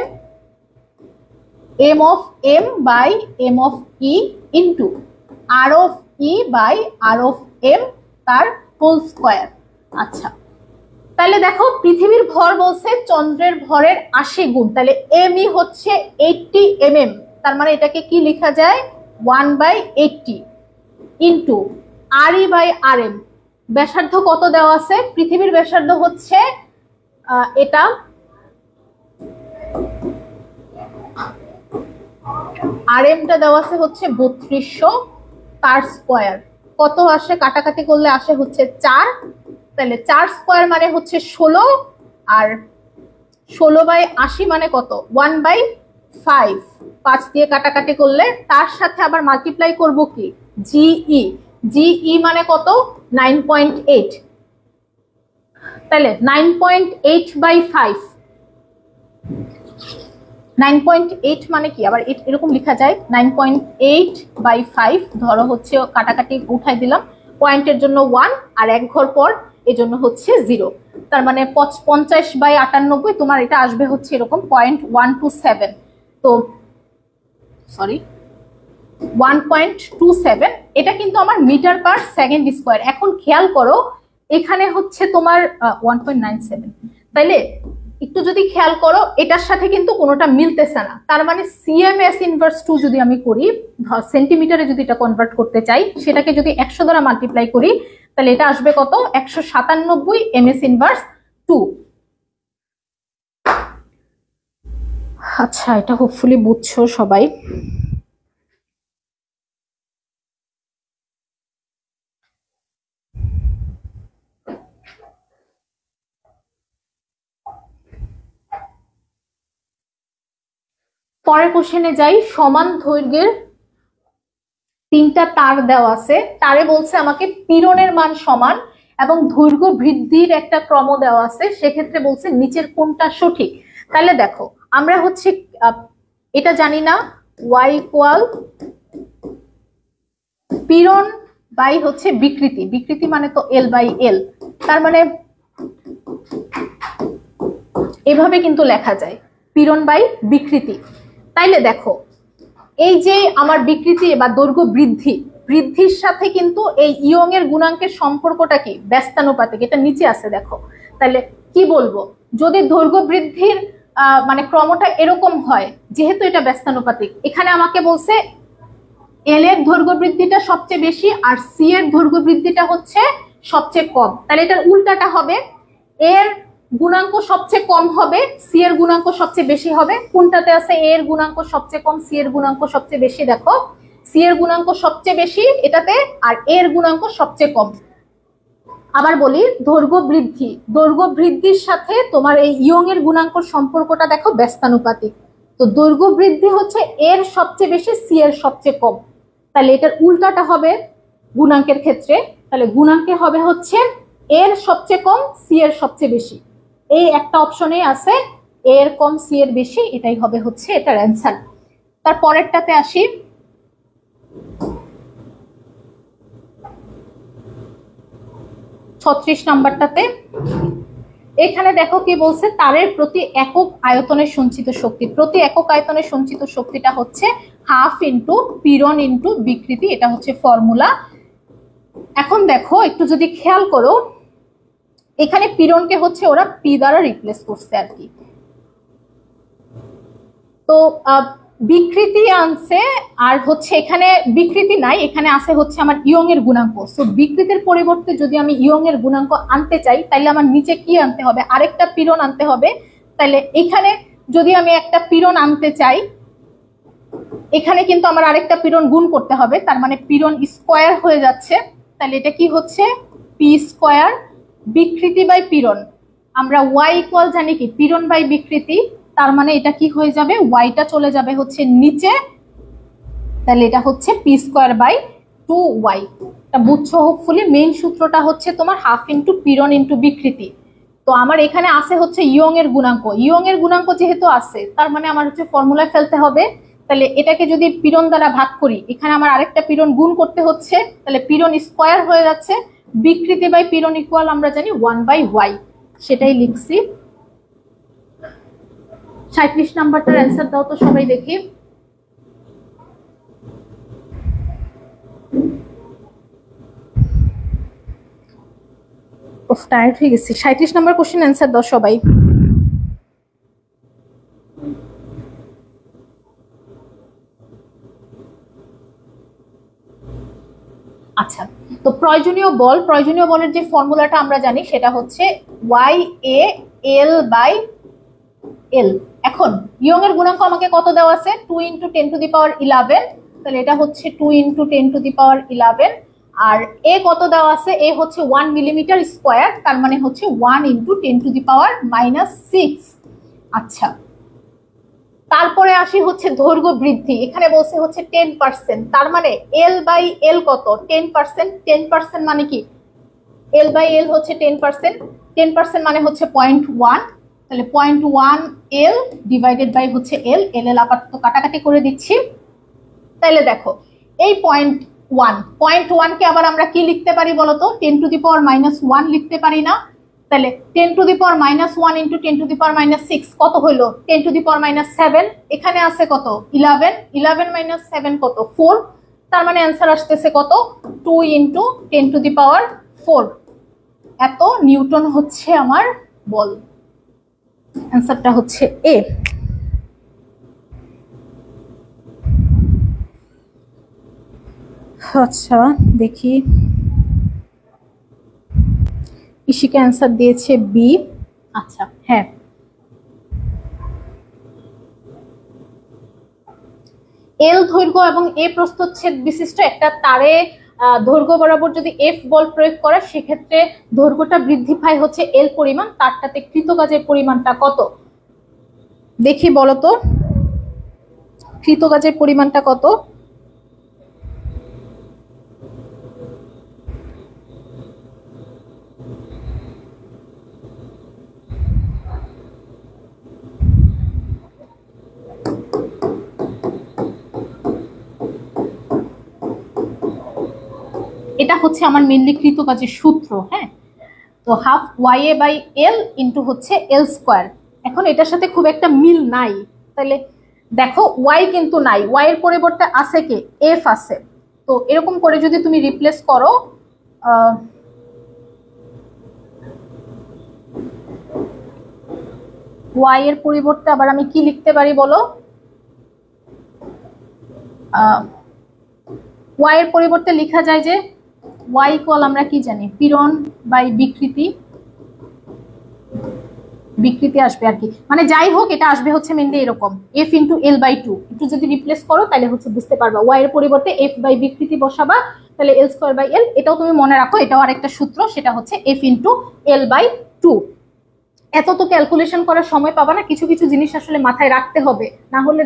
m/m/e ইন্টু r/e/r তার হোল স্কোয়ার। আচ্ছা, তাহলে দেখো পৃথিবীর ভর বলছে চন্দ্রের ভরের 80 গুণ, তাহলে এমই হচ্ছে 80 mm, তার মানে এটাকে কি লেখা যায় 1/80 ইন্টু RE/RM। ব্যাসার্ধ কত দেওয়া আছে, পৃথিবীর ব্যাসার্ধ হচ্ছে এটা RMটা দেওয়া আছে হচ্ছে 3200, তার স্কোয়ার কত আসে, কাটাকাটি করলে আসে হচ্ছে 4। তাহলে 4 স্কোয়ার মানে হচ্ছে 16, আর 16/80 মানে কত, 1/5। 5 দিয়ে কাটাকাটি করলে তার সাথে আবার মাল্টিপ্লাই করব কি, জিই মানে কত, 9.8। তাহলে 9.8/5, 9.8 মানে কি, আবার এরকম লেখা যায় 9.8/5। ধরো হচ্ছে কাটাকাটি উঠাই দিলাম, পয়েন্টের জন্য 1 আর 1 ঘর পর এজন্য হচ্ছে 0। তার মানে 50/98 তোমার এটা আসবে হচ্ছে এরকম 0.127। তো সরি 1.27, এটা কিন্তু আমার মিটার পার সেকেন্ড স্কোয়ার। এখন খেয়াল করো এখানে হচ্ছে তোমার 1.97, তাইলে একটু যদি খেয়াল করো এটার সাথে কিন্তু কোনোটা মিলতেছে না। তার মানে CMS ইনভার্স 2 যদি আমি করি, সেন্টিমিটারে যদি এটা কনভার্ট করতে চাই, সেটাকে যদি 100 দ্বারা মাল্টিপ্লাই করি তাহলে এটা আসবে কত, 197 MS ইনভার্স 2। আচ্ছা, এটা হোপফুলি বুঝছো সবাই। পরের কোশ্চেনে যাই। সমান দৈর্ঘ্যের তিনটা তার দেওয়া আছে, তারে বলছে আমাকে পীড়নের মান সমান এবং দৈর্ঘ্য বৃদ্ধির একটা ক্রম দেওয়া আছে, সেক্ষেত্রে বলছে নিচের কোনটা সঠিক। তাহলে দেখো আমরা হচ্ছে এটা জানি না, y ইকুয়াল পীড়ন বাই হচ্ছে বিকৃতি, বিকৃতি মানে তো l বাই l, তার মানে এভাবে কিন্তু লেখা যায় পীড়ন বাই বিকৃতি। তাইলে দেখো এই যে আমার বিকৃতি বা দৈর্ঘ্য বৃদ্ধি, বৃদ্ধির সাথে কিন্তু এই ইয়ং এর গুণাঙ্কের সম্পর্কটা কি? ব্যস্তানুপাতিক, এটা নিচে আছে দেখো। তাহলে কি বলবো, যদি দৈর্ঘ্য বৃদ্ধির মানে ক্রমটা এরকম হয়, যেহেতু এটা ব্যস্তানুপাতিক, এখানে আমাকে বলছে এল এর দৈর্ঘ্য বৃদ্ধিটা সবচেয়ে বেশি আর সি এর দৈর্ঘ্য বৃদ্ধিটা হচ্ছে সবচেয়ে কম, তাহলে এটার উল্টাটা হবে, এর গুণাঙ্ক সবচেয়ে কম হবে, সি এর গুণাঙ্ক সবচেয়ে বেশি হবে। কোনটাতে আছে এ এর গুণাঙ্ক সবচেয়ে কম, সি এর গুণাঙ্ক সবচেয়ে বেশি? দেখো সি এর গুণাঙ্ক সবচেয়ে বেশি এটাতে, আর এ এর গুণাঙ্ক সবচেয়ে কম। আবার বলি দৈর্ঘ্য বৃদ্ধি, দৈর্ঘ্য বৃদ্ধির সাথে তোমার এই ইয়ং এর গুণাঙ্ক সম্পর্কটা দেখো ব্যস্তানুপাতিক, তো দৈর্ঘ্য বৃদ্ধি হচ্ছে এর সবচেয়ে বেশি, সি এর সবচেয়ে কম, তাহলে এটার উল্টাটা হবে গুণাঙ্কের ক্ষেত্রে, তাহলে গুণাঙ্কে হবে হচ্ছে এর সবচেয়ে কম, সি এর সবচেয়ে বেশি। এই একটা অপশনে আছে এর কম সি এর বেশি, এটাই হবে হচ্ছে এটার অ্যান্সার। তার পরেরটাতে আসি, 36 নাম্বারটাতে। এখানে দেখো কি বলছে, তারের প্রতি একক আয়তনে সঞ্চিত শক্তি, প্রতি একক আয়তনে সঞ্চিত শক্তিটা হচ্ছে হাফ ইন্টু পীড়ন ইন্টু বিকৃতি, এটা হচ্ছে ফর্মুলা। এখন দেখো একটু যদি খেয়াল করো, এখানে পীড়নকে হচ্ছে ওরা পি দ্বারা রিপ্লেস করছে আর কি, তো বিকৃতি আনছে, আর হচ্ছে এখানে বিকৃতি নাই, এখানে আছে হচ্ছে আমার ইয়ং এর গুণাঙ্ক। সো বিকৃতির পরিবর্তে যদি আমি ইয়ং এর গুণাঙ্ক আনতে চাই, তাহলে আমার নিচে কি আনতে হবে? আরেকটা পীড়ন আনতে হবে। তাহলে এখানে যদি আমি একটা পীড়ন আনতে চাই, এখানে কিন্তু আমার আরেকটা পীড়ন গুণ করতে হবে, তার মানে পীড়ন স্কোয়ার হয়ে যাচ্ছে। তাহলে এটা কি হচ্ছে? পি স্কোয়ার বিকৃতি বাই পীড়ন। আমরা ওয়াই ইকুয়াল জানি কি? পীড়ন বাই বিকৃতি, তার মানে এটা কি হয়ে যাবে? ওয়াইটা চলে যাবে হচ্ছে নিচে, তাহলে এটা হচ্ছে পি স্কোয়ার বাই 2y। এটা বুঝছো হোপফুলি। মেইন সূত্রটা হচ্ছে তোমার হাফ ইন্টু পীড়ন ইন্টু বিকৃতি। তো আমার এখানে আছে হচ্ছে ইয়ং এর গুণাঙ্ক, ইয়ং এর গুণাঙ্ক যেহেতু আছে, তার মানে আমার হচ্ছে ফর্মুলায় ফেলতে হবে। তাহলে এটাকে যদি পীড়ন দ্বারা ভাগ করি, এখানে আমার আরেকটা পীড়ন গুণ করতে হচ্ছে, তাহলে পীড়ন স্কোয়ার হয়ে যাচ্ছে। বিকৃতি বাই পীড়ন ইকুয়াল আমরা জানি 1/y, সেটাই লিখছি। 37 নাম্বারটার অ্যান্সার দাও তো সবাই দেখি। টায়ার্ড হয়ে গেছি। 37 নাম্বার কোশ্চেন অ্যান্সার দাও সবাই। আচ্ছা, তো প্রয়োজনীয় বল, প্রয়োজনীয় বলের যে ফর্মুলাটা আমরা জানি সেটা হচ্ছে ওয়াই এ এল বাই এল। এখন ইয়ং এর গুণাঙ্ক আমাকে কত দেওয়া আছে? 2 × 10⁻11, তাহলে এটা হচ্ছে 2 × 10⁻11। আর এ কত দেওয়া আছে? এ হচ্ছে 1 মিলিমিটার স্কোয়ার, তার মানে হচ্ছে 1 × 10⁻⁻6। আচ্ছা, তারপরে আসি হচ্ছে দৈর্ঘ্য বৃদ্ধি। এখানে বলছে হচ্ছে 10%, তার মানে এল বাই এল কত? 10%। 10% মানে কি? এল বাই এল হচ্ছে 10%, 10% মানে হচ্ছে 0.1, তাহলে 0.1 এল ডিভাইডেড বাই হচ্ছে এল, এল এল আপাতত কাটাকাটি করে দিচ্ছি। তাহলে দেখো এই 0.1 কে আবার আমরা কি লিখতে পারি বলতো? 10⁻⁻1 লিখতে পারি না? তাহলে 10⁻⁻1 × 10⁻6 কত হইলো? 10⁻7। এখানে আছে কত? 11, 11 - 7 কত? 4, তার মানে অ্যান্সার আসতেছে কত? 2 × 10⁻4। এত নিউটন হচ্ছে আমার বল। অ্যান্সারটা হচ্ছে এ। আচ্ছা দেখি, ইশিকা অ্যান্সার দিয়েছে বি। আচ্ছা হ্যাঁ, এল দৈর্ঘ্য এবং এ প্রস্থচ্ছেদ বিশিষ্ট একটা তারে দৈর্ঘ্য বরাবর যদি এফ বল প্রয়োগ করে, সেক্ষেত্রে দৈর্ঘ্যটা বৃদ্ধি পায় হচ্ছে এল পরিমাণ, তারটাতে কৃত কাজের পরিমাণটা কত? দেখি বলতো। কৃত কাজের পরিমাণটা কত? এটা হচ্ছে আমার মেনলি কৃত কাজের সূত্র। হ্যাঁ, তো half Y by L into হচ্ছে এল স্কোয়ার। এখন এটার সাথে খুব একটা মিল নাই, তাহলে দেখো ওয়াই কিন্তু নাই, ওয়াই এর পরিবর্তে আছে কে? এফ আছে। তো এরকম করে যদি তুমি রিপ্লেস করো, ওয়াই এর পরিবর্তে আবার আমি কি লিখতে পারি বলো? ওয়াই এর পরিবর্তে লেখা যায় যে ওয়াই ইকুয়াল আমরা কি জানি, পীড়ন বাই বিকৃতি, বিকৃতি আসবে আর কি। মানে যাই হোক, এটা আসবে হচ্ছে মেনলি এরকম F into L by two. একটু যদি রিপ্লেস করো তাহলে হচ্ছে বুঝতে পারবা, ওয়াই এর পরিবর্তে এফ বাই বিকৃতি বসাবা, তাহলে এল স্কোয়ার বাই এল। এটাও তুমি মনে রাখো, এটাও আরেকটা সূত্র, সেটা হচ্ছে F into L by two. এত তো ক্যালকুলেশন করার সময় পাবা না, কিছু কিছু জিনিস আসলে মাথায় রাখতে হবে, না হলে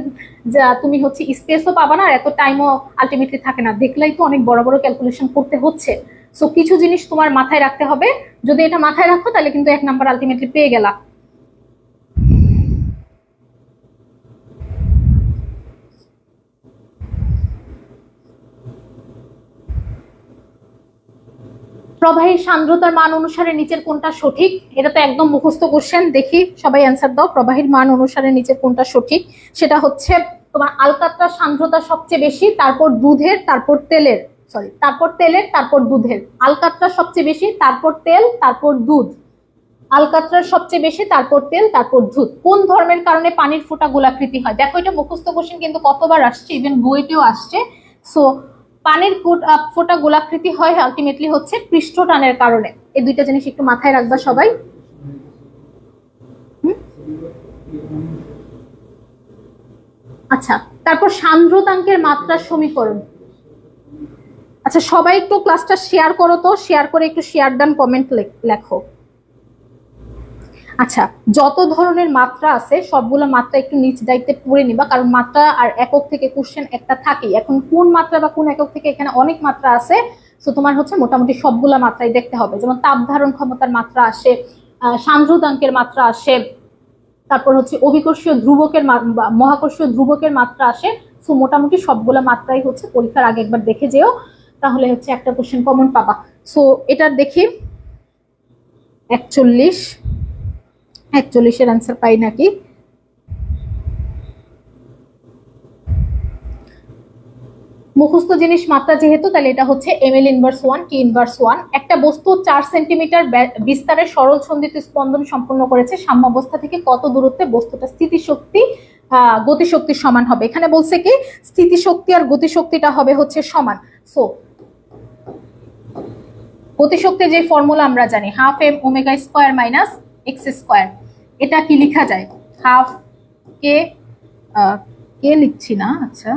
যা তুমি হচ্ছে স্পেসও পাবা না, আর এত টাইমও আলটিমেটলি থাকে না। দেখলেই তো অনেক বড় বড় ক্যালকুলেশন করতে হচ্ছে। সো কিছু জিনিস তোমার মাথায় রাখতে হবে, যদি এটা মাথায় রাখো তাহলে কিন্তু 1 নাম্বার আলটিমেটলি পেয়ে গেলা। প্রবাহীর সান্দ্রতার মান অনুসারে নিচের কোনটা সঠিক? এটা তো একদম মুখস্থ কোশ্চেন, দেখি সবাই অ্যান্সার দাও। প্রবাহীর মান অনুসারে নিচের কোনটা সঠিক? সেটা হচ্ছে তোমার আলকাত্রার সান্দ্রতা সবচেয়ে বেশি, তারপর দুধের, তারপর তেলের, তারপর তেলের, তারপর দুধের। আলকাত্রা সবচেয়ে বেশি, তারপর তেল, তারপর দুধ। আলকাত্রার সবচেয়ে বেশি, তারপর তেল, তারপর দুধ। কোন ধর্মের কারণে পানির ফোঁটা গোলাকৃতি হয়? দেখো এটা মুখস্থ কোশ্চেন কিন্তু কতবার আসছে, ইভেন বইতেও আসছে। সো পানির ফোঁটা গোলাকৃতি হয় আলটিমেটলি হচ্ছে পৃষ্ঠটানের কারণে। এই দুইটা জিনিস একটু মাথায় রাখবা সবাই। আচ্ছা, তারপর সান্দ্রতাঙ্কের মাত্রার সমীকরণ। আচ্ছা, সবাই একটু ক্লাসটা শেয়ার করো তো, শেয়ার করে একটু শেয়ার ডান কমেন্ট লেখো। আচ্ছা, যত ধরনের মাত্রা আছে সবগুলো মাত্রা একটু নিজ দায়িত্বে পড়ে নিবা, কারণ মাত্রা আর একক থেকে কোশ্চেন একটা থাকেই। এখন কোন মাত্রা বা কোন একক থেকে, এখানে অনেক মাত্রা আছে। সো তোমার হচ্ছে মোটামুটি সবগুলা মাত্রাই দেখতে হবে। যেমন তাপ ধারণ ক্ষমতার মাত্রা আসে, সান্দ্রতাঙ্কের মাত্রা আসে, তারপর হচ্ছে অভিকর্ষীয় ধ্রুবকের মহাকর্ষীয় ধ্রুবকের মাত্রা আসে। সো মোটামুটি সবগুলা মাত্রাই হচ্ছে পরীক্ষার আগে একবার দেখে যেও, তাহলে হচ্ছে একটা কোশ্চেন কমন পাবা। সো এটার দেখি 41-41 অ্যান্সার পাই নাকি। মুখস্থ জিনিস মাত্রা যেহেতু, তাহলে এটা হচ্ছে ml ইনভার্স 1 টি ইনভার্স 1। একটা বস্তু 4 সেন্টিমিটার বিস্তারে সরল সন্ধিত স্পন্দন সম্পন্ন করেছে, সাম্যাবস্থা থেকে কত দূরত্বে বস্তুটা স্থিতিশক্তি গতিশক্তির সমান হবে? এখানে বলছে কি স্থিতিশক্তি আর গতিশক্তিটা হবে হচ্ছে সমান। সো গতিশক্তির যে ফর্মুলা আমরা জানি, half M omega square minus X square. এটা কি লেখা যায়? হাফ কে লিখছি না, আচ্ছা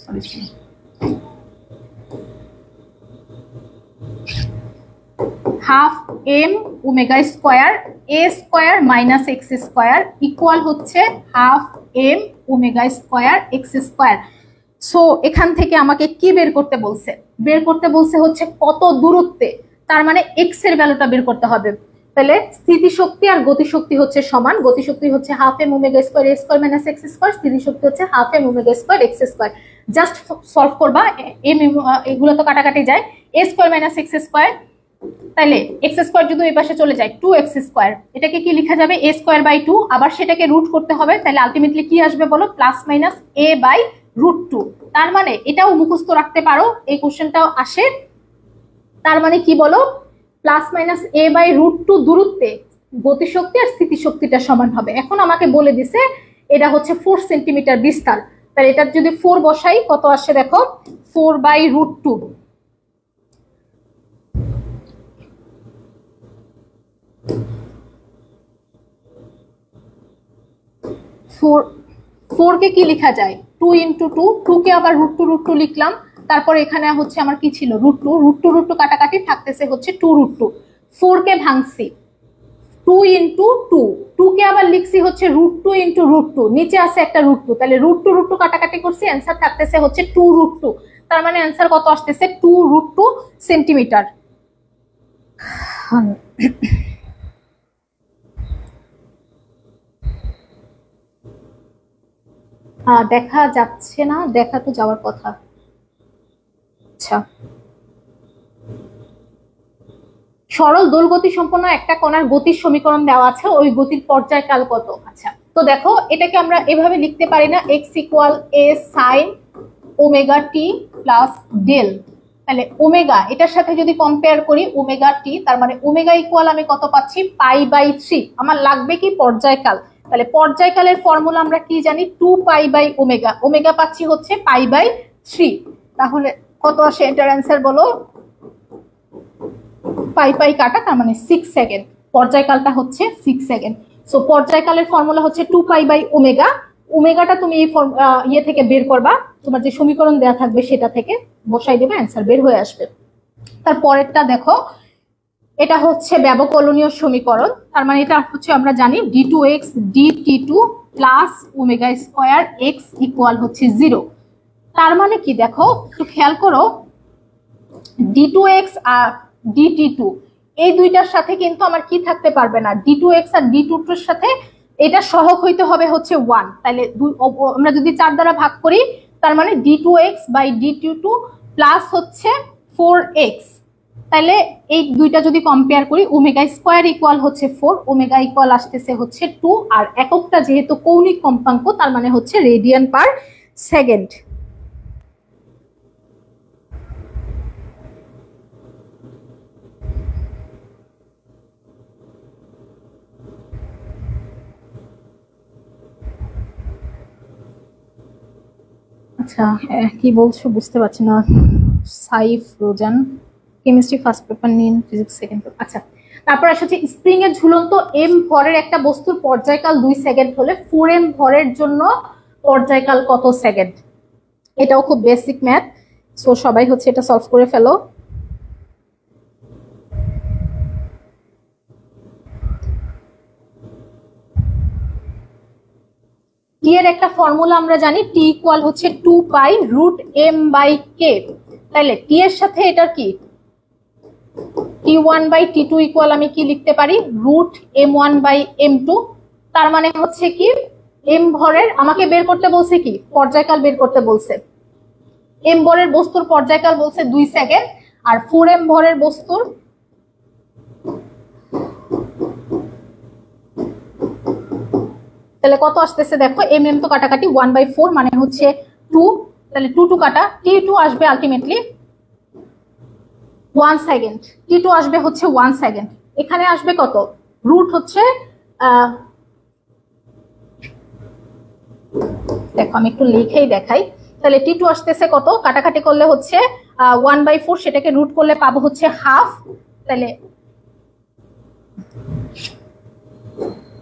sorry, half M omega square A square minus X square equal হচ্ছে half M omega square X square. So এখান থেকে আমাকে কি বের করতে বলছে? বের করতে বলছে হচ্ছে কত দূরত্বে, তার মানে এক্স এর ভ্যালুটা বের করতে হবে। তাহলে স্থিতিশক্তি আর গতিশক্তি হচ্ছে সমান। গতিশক্তি হচ্ছে half M omega square A square minus X square, স্থিতিশক্তি হচ্ছে half M omega square X square. Just solve করবা, এম এগুলো তো কাটাকাটি যায়, A square minus X square, তাহলে এক্স স্কোয়ার যদি এই পাশে চলে যায় 2x স্কোয়ার। এটাকে কি লেখা যাবে? a square by 2। আবার সেটাকে রুট করতে হবে, তাহলে আলটিমেটলি কি আসবে বলো? Plus minus a by root 2। তার মানে এটাও মুখস্থ রাখতে পারো, এই কোশ্চেনটাও আসে। তার মানে কি বলো? Plus minus a by root 2 দূরত্বে গতিশক্তি আর স্থিতিশক্তিটা সমান হবে। এখন আমাকে বলে দিছে এটা হচ্ছে 4 সেন্টিমিটার বিস্তার, তাহলে এটা যদি 4 বসাই কত আসে দেখো? 4 বাই রুট 2। 4 কে কি লেখা যায়? 2 ইন্টু 2, 2 কে আবার রুট 2 লিখলাম। তারপর এখানে হচ্ছে আমার কি ছিল? রুট 2 কাটাকাটি থাকতেছে হচ্ছে 2 রুট 2। 4 কে ভাঙছি, 2 * 2 কে আবার লিখছি হচ্ছে √2 × √2, নিচে আছে একটা √2, তাহলে √2 কাটাকাটি করছি, অ্যান্সার থাকতেছে হচ্ছে 2 √2। তার মানে অ্যান্সার কত আসতেছে 2 √2 সেন্টিমিটার। দেখা যাচ্ছে না, দেখা তো যাওয়ার কথা। আচ্ছা, সরল দোলগতি সম্পন্ন একটা কণার গতির সমীকরণ দেওয়া আছে, ওই গতির পর্যায়কাল কত? আচ্ছা, তো দেখো এটাকে আমরা এভাবে লিখতে পারি না, x = a sin ω t plus del. তাহলে ওমেগা এটার সাথে যদি কম্পেয়ার করি ω t, তার মানে ওমেগা ইকুয়াল আমি কত পাচ্ছি π/3। আমার লাগবে কি পর্যায়কাল, তাহলে পর্যায়কালের ফর্মুলা আমরা কি জানি 2π/ω, ওমেগা পাচ্ছি হচ্ছে π/3। তাহলে কত আসে এটার অ্যান্সার বলো? পাই কাটা, তার মানে 6 সেকেন্ড, পর্যায়কালটা হচ্ছে 6 সেকেন্ড। সো পর্যায়কালের ফর্মুলা হচ্ছে 2π/ω। ওমেগাটা তুমি এই ইয়ে থেকে বের করবা, তোমার যে সমীকরণ দেয়া থাকবে সেটা থেকে বসাই দেবে, অ্যান্সার বের হয়ে আসবে। তারপরেরটা দেখো, এটা হচ্ছে ব্যবকলনীয় সমীকরণ, তার মানে এটা হচ্ছে আমরা জানি d2x dt2 plus ω² x equal হচ্ছে 0। তার মানে কি দেখো একটু খেয়াল করো, d2x আর dt2 এই দুইটার সাথে কিন্তু আমার কি থাকতে পারবে না, d2x আর d2 এর সাথে এটা সহগ হইতে হবে হচ্ছে 1। তাহলে আমরা যদি 4 দ্বারা ভাগ করি, তার মানে d2x/d2 প্লাস হচ্ছে 4x। তাহলে এই দুইটা যদি কম্পেয়ার করি, ω² ইকুয়াল হচ্ছে 4, ওমেগা ইকুয়াল আসতেছে হচ্ছে 2, আর এককটা যেহেতু কৌণিক কম্পাঙ্ক তার মানে হচ্ছে রেডিয়ান পার সেকেন্ড। আচ্ছা, কি বলছো বুঝতে পারছি না। সাইফ রোজান, কেমিস্ট্রি ফার্স্ট পেপার নিন, ফিজিক্স সেকেন্ড পেপার। আচ্ছা, তারপর আসছে স্প্রিং এর ঝুলন্ত m ভরের একটা বস্তুর পর্যায়কাল 2 সেকেন্ড হলে 4m ভরের জন্য পর্যায়কাল কত সেকেন্ড? এটাও খুব বেসিক ম্যাথ, সো সবাই হচ্ছে এটা সলভ করে ফেলো। টি এর একটা ফর্মুলা আমরা জানি, টি ইকুয়াল হচ্ছে 2π√m/k। তাহলে টি এর সাথে এটা কি t1/t2 ইকুয়াল আমি কি লিখতে পারি √m1/m2। তার মানে হচ্ছে কি m ভরের আমাকে বের করতে বলছে কি পর্যায়কাল বের করতে বলছে, m ভরের বস্তুর পর্যায়কাল বলছে 2 সেকেন্ড, আর 4m ভরের বস্তুর তাহলে কত আসতেছে দেখো, mm তো কাটাকাটি 1/4 মানে হচ্ছে 2, তাহলে 2 কাটা t2 আসবে আলটিমেটলি 1 সেকেন্ড, t2 আসবে হচ্ছে 1 সেকেন্ড। এখানে আসবে কত, রুট হচ্ছে দেখো আমি একটু লিখেই দেখাই, তাহলে t2 আসতেছে কত, কাটাকাটি করলে হচ্ছে 1/4, সেটাকে রুট করলে পাবো হচ্ছে হাফ, তাহলে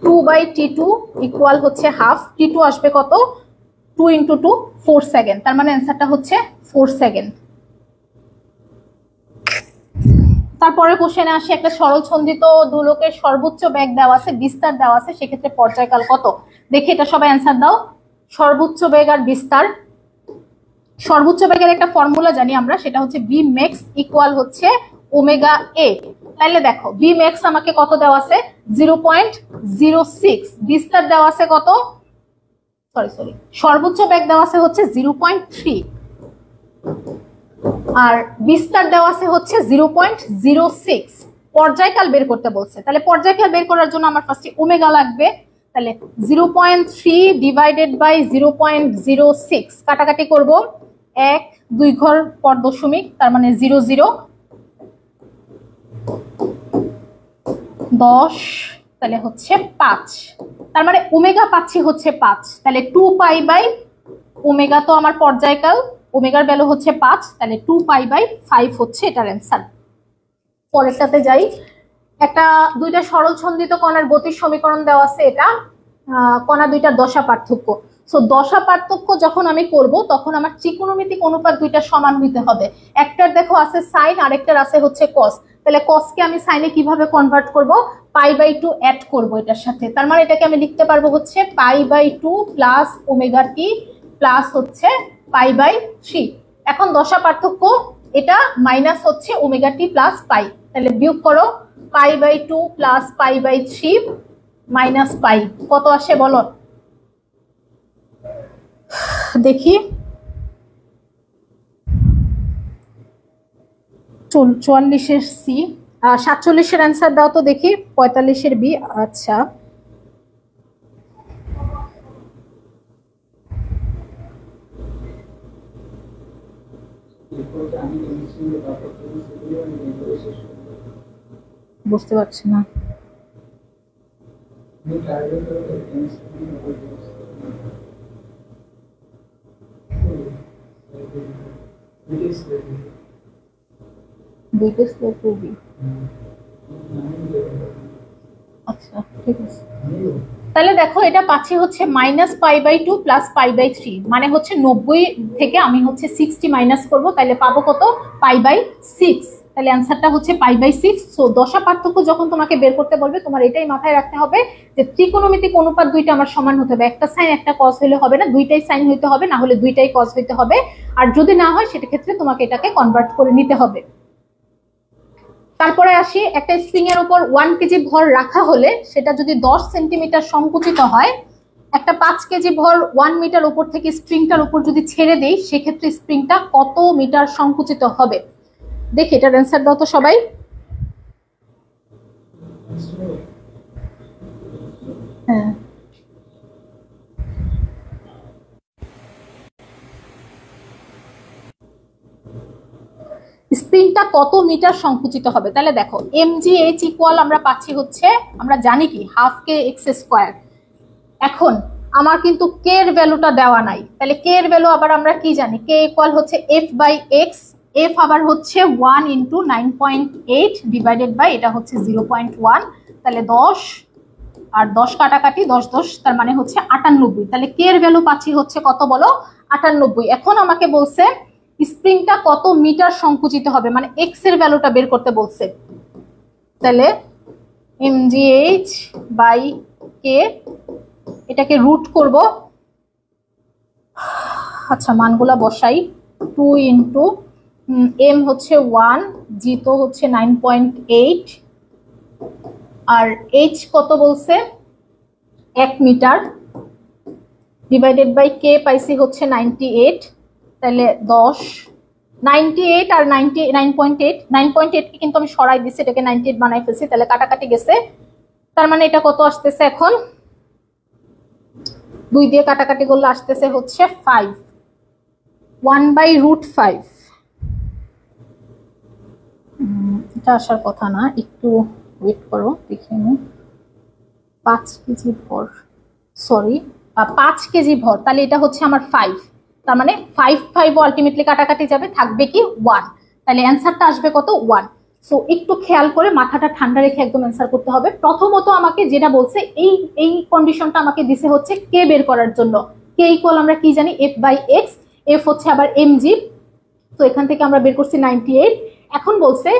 2/t2 ইকুয়াল হচ্ছে হাফ, t2 আসবে কত 2 × 2 4 সেকেন্ড, তার মানে অ্যান্সারটা হচ্ছে 4 সেকেন্ড। তারপরে কোশ্চেনে আসি, একটা সরল ছন্দিত দোলকের সর্বোচ্চ বেগ দেওয়া আছে, বিস্তার দেওয়া আছে, সেক্ষেত্রে পর্যায়কাল কত? দেখে এটা সবাই অ্যান্সার দাও। সর্বোচ্চ বেগ আর বিস্তার, সর্বোচ্চ বেগের একটা ফর্মুলা জানি আমরা, সেটা হচ্ছে Vmax ইকুয়াল হচ্ছে ω/a। তাহলে দেখো Vmax আমাকে কত দেওয়া আছে 0.06, বিস্তার দেওয়া আছে কত, সরি সর্বোচ্চ বেগ দেওয়া আছে হচ্ছে 0.3, আর বিস্তার দেওয়া আছে হচ্ছে 0.06। পর্যায়কাল বের করতে বলছে, তাহলে পর্যায়কাল বের করার জন্য আমার ফার্স্টে ওমেগা লাগবে, তাহলে 0.3 ডিভাইডেড বাই 0.06 কাটাকাটি করব, 1 2 ঘর পর দশমিক, তার মানে 0 0 10, তাহলে হচ্ছে 5, তার মানে ওমেগা পাচ্ছি হচ্ছে 5, তাহলে 2π/ω তো আমার পর্যায়কাল, ওমেগার ভ্যালু হচ্ছে 5, তাহলে 2π/5 হচ্ছে এটার অ্যান্সার। পরেরটাতে যাই, একটা দুইটা সরল ছন্দিত কণার গতির সমীকরণ দেওয়া আছে, এটা কণা দুইটার দশা পার্থক্য। সো দশা পার্থক্য যখন আমি করব তখন আমার ত্রিকোণমিতিক অনুপাত দুইটা সমান হইতে হবে, একটার দেখো আছে সাইন, আরেকটার আছে হচ্ছে কস, তাহলে কসকে আমি সাইনে কিভাবে কনভার্ট করব, π/2 অ্যাড করব এটার সাথে, তার মানে এটাকে আমি লিখতে পারবো হচ্ছে π/2 প্লাস ওমেগা টি প্লাস হচ্ছে π/3। এখন দশা পার্থক্য, এটা মাইনাস হচ্ছে ওমেগা টি প্লাস পাই, তাহলে বিয়োগ করো π/2 প্লাস π/3 মাইনাস পাই, কত আসে বলো দেখি। 44-এর সি, 47-এর অ্যান্সার দাও তো দেখি, 45-এর বি। আচ্ছা বুঝতে পারছি না। আচ্ছা ঠিক আছে, তাহলে দেখো এটা পাচ্ছি হচ্ছে মাইনাস π/2 প্লাস π/3, মানে হচ্ছে 90 থেকে আমি হচ্ছে 60 মাইনাস করবো, তাহলে পাবো কত π/6। তাহলে অ্যান্সারটা হচ্ছে π/6। সো দশা পার্থক্য যখন তোমাকে বের করতে বলবে তোমার এটাই মাথায় রাখতে হবে যে ত্রিকোণমিতিক অনুপাত দুইটা আমার সমান হতে হবে, একটা সাইন একটা কস হলে হবে না, দুইটাই সাইন হইতে হবে, না হলে দুইটাই কস হইতে হবে, আর যদি না হয় সেটা ক্ষেত্রে তোমাকে এটাকে কনভার্ট করে নিতে হবে। তারপরে আসি, একটা স্প্রিং এর উপর 1 কেজি ভর রাখা হলে সেটা যদি 10 সেন্টিমিটার সংকুচিত হয়, একটা 5 কেজি ভর 1 মিটার উপর থেকে স্প্রিংটার উপর যদি ছেড়ে দেই সেক্ষেত্রে স্প্রিংটা কত মিটার সংকুচিত হবে? দেখি এটার অ্যান্সার দাও তো সবাই। হ্যাঁ স্প্রিংটা কত মিটার সংকুচিত হবে? তাহলে দেখো mgh ইকুয়াল আমরা পাচ্ছি হচ্ছে, আমরা জানি কি হাফ কে এক্স স্কোয়ার। এখন আমার কিন্তু কে এর ভ্যালুটা দেওয়া নাই, তাহলে কে এর ভ্যালু আবার আমরা কি জানি, কে ইকুয়াল হচ্ছে f/x, f আবার হচ্ছে 1 ইন্টু 9.8 ডিভাইডেড বাই এটা হচ্ছে 0.1, তাহলে 10 আর 10 কাটাকাটি 10 10, তার মানে হচ্ছে 98। তাহলে কে এর ভ্যালু পাচ্ছি হচ্ছে কত বলো 98। এখন আমাকে বলছে স্প্রিংটা কত মিটার সংকুচিত হবে, মানে এক্স এর ভ্যালুটা বের করতে বলছে, তাহলে mgh/k এটাকে রুট করব। আচ্ছা মানগুলা বসাই, 2 ইন্টু m হচ্ছে 1, g তো হচ্ছে 9.8, আর h কত বলছে 1 মিটার, ডিভাইডেড বাই k পাইছি হচ্ছে 98, তাহলে 10, 98 আর 9.8, 9.8 কে কিন্তু আমি সরাই দিচ্ছি, এটাকে 98 বানাই ফেলছি, তাহলে কাটাকাটি গেছে, তার মানে এটা কত আসতেছে এখন 2 দিয়ে কাটাকাটি করলে আসতেছে হচ্ছে 5, 1/√5। এটা আসার কথা না, একটু ওয়েট করো দেখি আমি। 5 কেজি ভর, সরি 5 কেজি ভর, তাহলে এটা হচ্ছে আমার 5, তার মানে 5 আলটিমেটলি কাটাকাটি যাবে, থাকবে কি 1, তাহলে অ্যান্সারটা আসবে কত 1। সো একটু খেয়াল করে মাথাটা ঠান্ডা রেখে একদম অ্যান্সার করতে হবে। প্রথমত আমাকে যেটা বলছে এই কন্ডিশনটা আমাকে দিছে হচ্ছে কে বের করার জন্য, কে ইকুয়াল আমরা কি জানি f/x, f হচ্ছে আবার mg, তো এখান থেকে আমরা বের করছি 98। এখন বলছে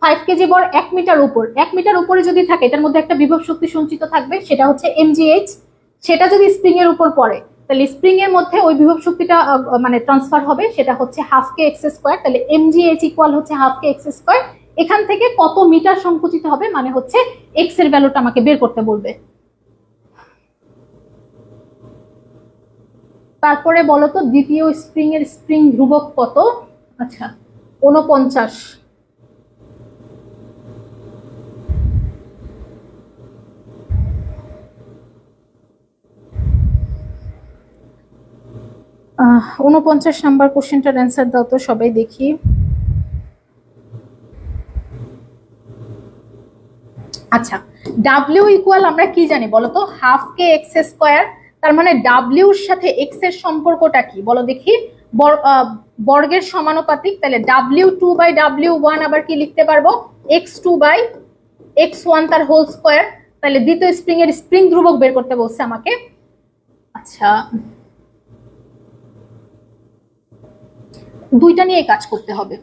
5 কেজি ভর 1 মিটার উপর, 1 মিটার উপরে যদি থাকে এটার মধ্যে একটা বিভব শক্তি সঞ্চিত থাকবে, সেটা হচ্ছে mgh, সেটা যদি স্প্রিং এর উপর পড়ে তাহলে স্প্রিং এর মধ্যে ওই বিভব শক্তিটা মানে ট্রান্সফার হবে, সেটা হচ্ছে হাফ কে এক্স স্কোয়ার, তাহলে mgh ইকুয়াল হচ্ছে হাফ কে এক্স স্কোয়ার। এখান থেকে কত মিটার সংকুচিত হবে, মানে হচ্ছে এক্স এর ভ্যালুটা আমাকে বের করতে বলবে। তারপরে বলো তো দ্বিতীয় স্প্রিং এর স্প্রিং ধ্রুবক কত? আচ্ছা 49। আহ 49 নাম্বার কোশ্চেনটার অ্যান্সার দাও তো সবাই দেখি। আচ্ছা ডাব্লিউ ইকুয়াল আমরা কি জানি বলো তো, হাফ কে এক্স স্কোয়ার, তার মানে ডাব্লিউর সাথে এক্স এর সম্পর্কটা কি বলো দেখি, বর্গের সমানুপাতিক, তাহলে w2/w1 আবার কি লিখতে পারবো x2/x1 তার হোল স্কোয়ার, তাহলে দ্বিতীয় স্প্রিং এর স্প্রিং ধ্রুবক বের করতে বলছে আমাকে। আচ্ছা দুইটা নিয়ে কাজ করতে হবে,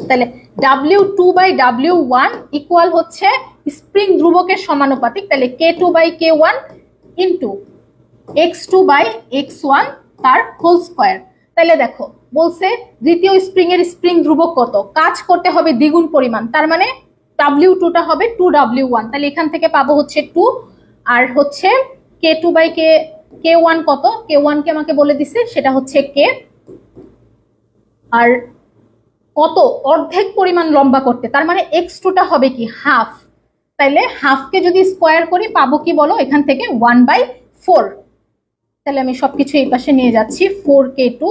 তাহলে w2/w1 ইকুয়াল হচ্ছে স্প্রিং ধ্রুবকের সমানুপাতিক, তাহলে k2/k1 ইন্টু x2/x1 তার হোল স্কোয়ার। তাহলে দেখো বলছে দ্বিতীয় স্প্রিং এর স্প্রিং ধ্রুবক কত, কাজ করতে হবে দ্বিগুণ পরিমাণ, তার মানে W2 টা হবে 2W1, তাহলে এখান থেকে পাবো হচ্ছে 2, আর হচ্ছে k2/k1 কত, k1 কে আমাকে বলে দিছে সেটা হচ্ছে k, আর কত অর্ধেক পরিমাণ লম্বা করতে, তার মানে x2 টা হবে কি হাফ, তাইলে হাফকে যদি স্কোয়ার করি পাবো কি বলো এখান থেকে 1/4। তাহলে আমি সবকিছু এই পাশে নিয়ে যাচ্ছি, 4k2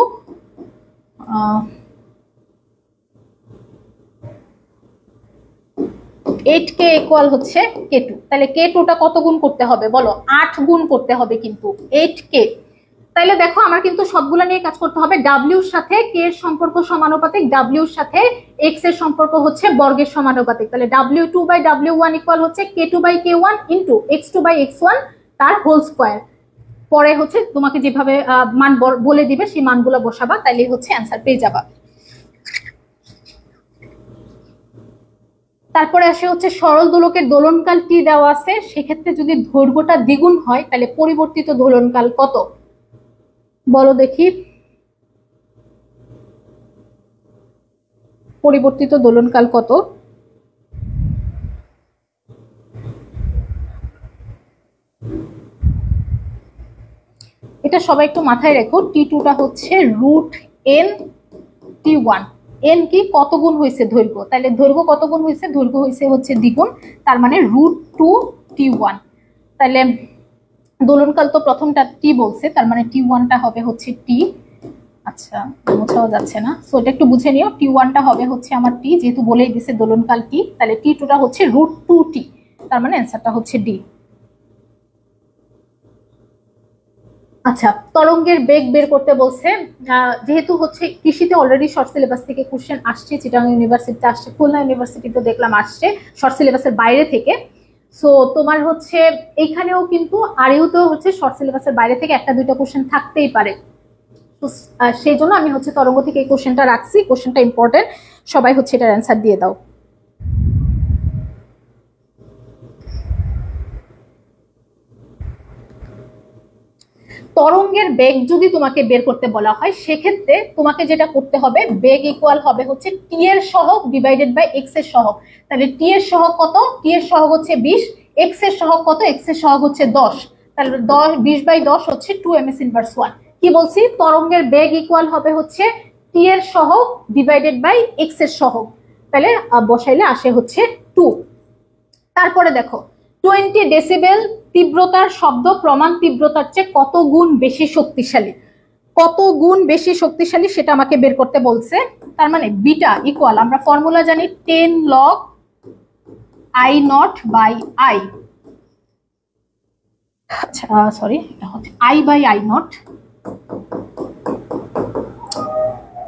8k ইকুয়াল হচ্ছে k2। তাহলে k2 টা কত গুণ করতে হবে বলো, 8 গুণ করতে হবে কিন্তু 8k। তাহলে দেখো আমার কিন্তু সবগুলো নিয়ে কাজ করতে হবে। w এর সাথে k এর সম্পর্ক সমানুপাতিক, w এর সাথে x এর সম্পর্ক হচ্ছে বর্গের সমানুপাতিক, তাহলে w2/w1 ইকুয়াল হচ্ছে k2/k1 ইন্টু x2/x1 তার হোল স্কোয়ার। পরে হচ্ছে তোমাকে যেভাবে মান বলে দিবে সেই মানগুলো বসাবা, তাইলে হচ্ছে অ্যান্সার পেয়ে যাবা। তারপরে আসে হচ্ছে সরল দোলকের দোলনকাল টি দেওয়া আছে, সেক্ষেত্রে যদি দৈর্ঘ্যটা দ্বিগুণ হয় তাহলে পরিবর্তিত দোলনকাল কত বলো দেখি, পরিবর্তিত দোলনকাল কত? এটা সবাই একটু মাথায় রেখো, T2 টা হচ্ছে √n T1। n কি কত গুণ হয়েছে দৈর্ঘ্য, তাহলে দৈর্ঘ্য কত গুণ হয়েছে, দৈর্ঘ্য হচ্ছে দ্বিগুণ, তার মানে √2 T1। তাহলে দোলনকাল তো প্রথমটা t বলছে, তার মানে T1 টা হবে হচ্ছে t, আচ্ছা বোঝাও যাচ্ছে না, সো এটা একটু বুঝে নিও, T1 টা হবে হচ্ছে আমার t, যেহেতু বলেই দিছে দোলনকাল t, তাহলে T2 টা হচ্ছে √2t, তার মানে অ্যান্সারটা হচ্ছে d। আচ্ছা তরঙ্গের বেগ বের করতে বলছে, যেহেতু হচ্ছে কৃষিতে অলরেডি শর্ট সিলেবাস থেকে কোশ্চেন আসছে, চিটাগাং ইউনিভার্সিটিতে আসছে, খুলনা ইউনিভার্সিটিতে দেখলাম আসছে শর্ট সিলেবাসের বাইরে থেকে, সো তোমার হচ্ছে এইখানেও কিন্তু আরইউতেও হচ্ছে শর্ট সিলেবাসের বাইরে থেকে একটা দুইটা কোশ্চেন থাকতেই পারে, তো সেই জন্য আমি হচ্ছে তরঙ্গ থেকে এই কোশ্চেনটা রাখছি, কোশ্চেনটা ইম্পর্টেন্ট, সবাই হচ্ছে এটার অ্যান্সার দিয়ে দাও। তরঙ্গের বেগ যদি তোমাকে বের করতে বলা হয়, সেক্ষেত্রে তোমাকে যেটা করতে হবে, বেগ ইকুয়াল হবে হচ্ছে টি এর সহগ ডিভাইডেড বাই এক্স এর সহগ। তাহলে টি এর সহগ কত, টি এর সহগ হচ্ছে 20, এক্স এর সহগ কত, এক্স এর সহগ হচ্ছে 10, তাহলে 20/10 হচ্ছে 2 m/1। কি বলছি, তরঙ্গের বেগ ইকুয়াল হবে হচ্ছে টি এর সহগ ডিভাইডেড বাই এক্স এর সহগ, তাহলে বসাইলে আসে হচ্ছে 2। তারপরে দেখো 20 ডেসিবেল তীব্রতার শব্দ প্রমাণ তীব্রতার চেয়ে কত গুণ বেশি শক্তিশালী, কত গুণ বেশি শক্তিশালী সেটা আমাকে বের করতে বলছে। তার মানে বিটা ইকুয়াল, আমরা ফর্মুলা জানি 10 log I0/I, আচ্ছা সরি এটা হচ্ছে I/I0।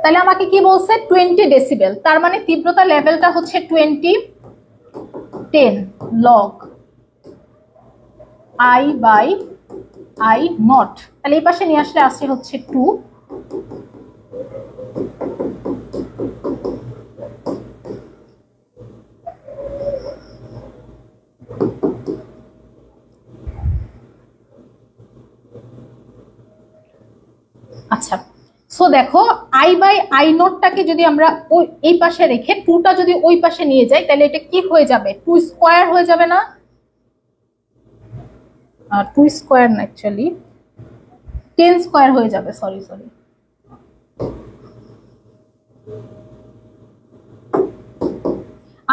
তাহলে আমাকে কি বলছে 20 ডেসিবেল, তার মানে তীব্রতা লেভেলটা হচ্ছে 20, 10 log I/I0, তাহলে এই পাশে নিয়ে আসলে আসছে হচ্ছে 2। আচ্ছা সো দেখো I/I0টাকে যদি আমরা ওই এই পাশে রেখে 2টা যদি ওই পাশে নিয়ে যাই, তাহলে এটা কি হয়ে যাবে, 2 স্কয়ার হয়ে যাবে না, 2 স্কয়ার না অ্যাকচুয়ালি 10 স্কয়ার হয়ে যাবে, সরি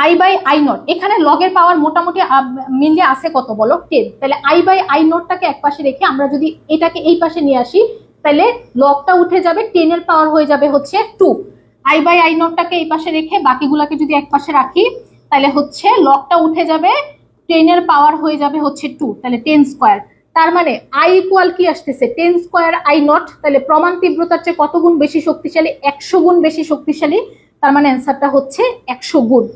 I/I0, এখানে লগের পাওয়ার মোটামুটি মিললে আছে কত বলো 10, তাহলে I/I0টাকে এক পাশে রেখে আমরা যদি এটাকে এই পাশে নিয়ে আসি, তাহলে লগটা উঠে যাবে, 10 এর পাওয়ার হয়ে যাবে হচ্ছে 2। I/I0টাকে এই পাশে রেখে বাকিগুলোকে যদি এক পাশে রাখি, তাহলে হচ্ছে লগটা উঠে যাবে, 10 এর পাওয়ার হয়ে যাবে হচ্ছে 2, তাহলে 10 স্কয়ার। তার মানে I ইকুয়াল কি আসতেছে 10 স্কয়ার I0, তাহলে প্রমাণ তীব্রতার চেয়ে কত গুণ বেশি শক্তিশালী, 100 গুণ বেশি শক্তিশালী, তার মানে অ্যান্সারটা হচ্ছে 100 গুণ।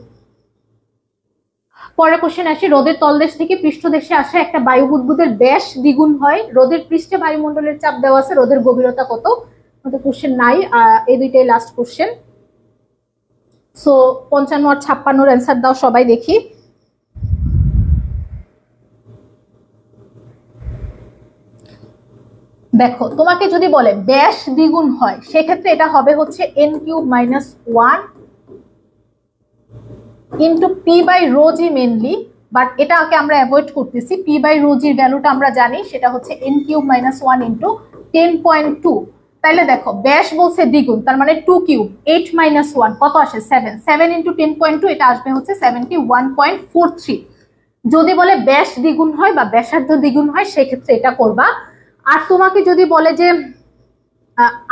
পরের কোশ্চেন আসি, রোদের তলদেশ থেকে পৃষ্ঠদেশে আসা একটা বায়ু বুদবুদের ব্যাস দ্বিগুণ হয়, রোদের পৃষ্ঠে বায়ুমণ্ডলের চাপ দেওয়া আছে, রোদের গভীরতা কত? আমাদের কোশ্চেন নাই, এই দুইটাই লাস্ট কোশ্চেন। সো 55 আর 56 অ্যান্সার দাও সবাই দেখি। দেখো তোমাকে যদি বলে ব্যাস দ্বিগুণ হয় সেক্ষেত্রে এটা হবে হচ্ছে n cube minus 1 into P by rho G mainly, but এটাকে আমরা অ্যাভয়েড করতেছি। পি বাই রো জির ভ্যালুটা আমরা জানি, সেটা হচ্ছে n কিউব মাইনাস 1 ইন্টু 10.2। তাইলে দেখো ব্যাস বলছে দ্বিগুণ, তার মানে 2 কিউব 8 মাইনাস 1 কত আসে 7, 7 ইন্টু 10.2 এটা আসবে হচ্ছে 71.43। যদি বলে ব্যাস দ্বিগুণ হয় বা ব্যাসার্ধ দ্বিগুণ হয় সেক্ষেত্রে এটা করবা। আর তোমাকে যদি বলে যে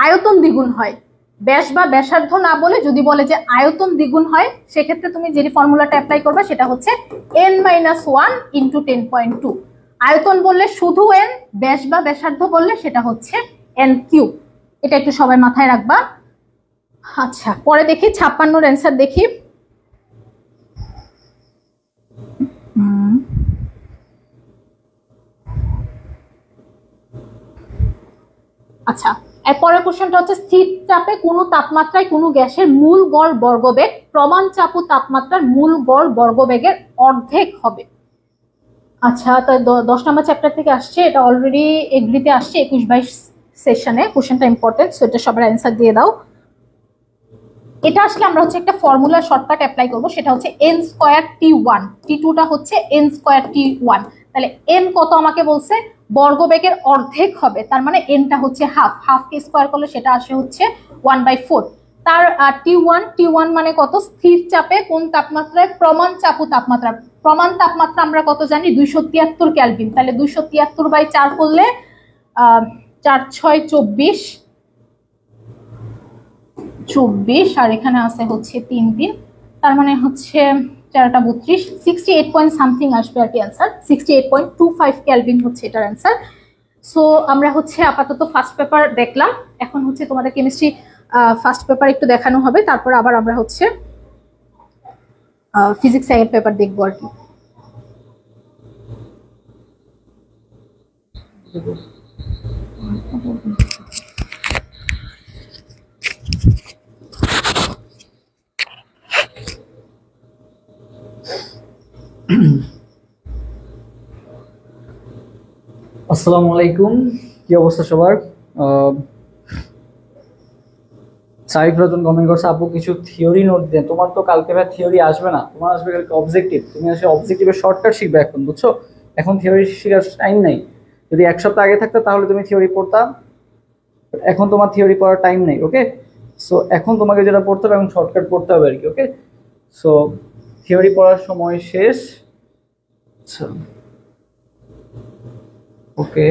আয়তন দ্বিগুণ হয়, ব্যাস বা ব্যাসার্ধ না বলে যদি বলে যে আয়তন দ্বিগুণ হয়, সেক্ষেত্রে তুমি যে ফর্মুলাটা অ্যাপ্লাই করবে সেটা হচ্ছে n মাইনাস 1 ইন্টু 10.2। আয়তন বললে শুধু n, ব্যাস বা ব্যাসার্ধ বললে সেটা হচ্ছে n কিউব। এটা একটু সবাই মাথায় রাখবা। আচ্ছা, পরে দেখি 56 অ্যান্সার দেখি। আচ্ছা, এরপরের কোশ্চেনটা হচ্ছে স্থির চাপে কোনো তাপমাত্রায় কোনো গ্যাসের মূল গড় বর্গবেগ প্রমাণ চাপ ও তাপমাত্রার মূল গড় বর্গবেগের অর্ধেক হবে। আচ্ছা, তাই 10 নম্বর চ্যাপ্টার থেকে আসছে, এটা অলরেডি এগ্রিতে আসছে 21-22 সেশনে। কোশ্চেনটা ইম্পর্টেন্ট, সো এটা সবার অ্যান্সার দিয়ে দাও। এটা আসলে আমরা হচ্ছে একটা ফর্মুলা শর্টকাট অ্যাপ্লাই করব, সেটা হচ্ছে n স্কয়ার t1, t2টা হচ্ছে n স্কয়ার t1। তাহলে n কত আমাকে বলছে, বর্গবেগের অর্ধেক হবে, তার মানে nটা হচ্ছে হাফ, হাফ কে স্কয়ার করলে সেটা আসে হচ্ছে 1/4। তার t1 মানে কত, স্থির চাপে কোন তাপমাত্রায় প্রমাণ চাপ ও তাপমাত্রা। প্রমাণ তাপমাত্রা আমরা কত জানি 273 কেলভিন, তাহলে 273/4 করলে 4 6 24, আর এখানে আছে হচ্ছে 3 3, তার মানে হচ্ছে 4টা 32, 68 পয়েন্ট সামথিং আসবে আর কি অ্যান্সার। 68.25 কেলভিন হচ্ছে এটার অ্যান্সার। সো আমরা হচ্ছে আপাতত ফার্স্ট পেপার দেখলাম, এখন হচ্ছে তোমাদের কেমিস্ট্রি ফার্স্ট পেপার একটু দেখানো হবে, তারপর আবার আমরা হচ্ছে ফিজিক্স এর পেপার দেখবো আর কি। আসসালামু আলাইকুম, কি অবস্থা সবার? সাইফ রতন কমেন্ট করছে, আপু কিছু থিওরি নোট দেন। তোমার তো কালকে ভাই থিওরি আসবে না, তোমার আসবে কালকে অবজেক্টিভ। তুমি আসলে অবজেক্টিভের শর্টকাট শিখবে এখন, বুঝছো? এখন থিওরি শেখার টাইম নেই। যদি এক সপ্তাহ আগে থাকতো তাহলে তুমি থিওরি পড়তা, এখন তোমার থিওরি পড়ার টাইম নেই। ওকে, সো এখন তোমাকে যেটা পড়তে হবে এখন শর্টকাট পড়তে হবে আর কি। ওকে, সো থিওরি পড়ার সময় শেষ। আচ্ছা, ওকে,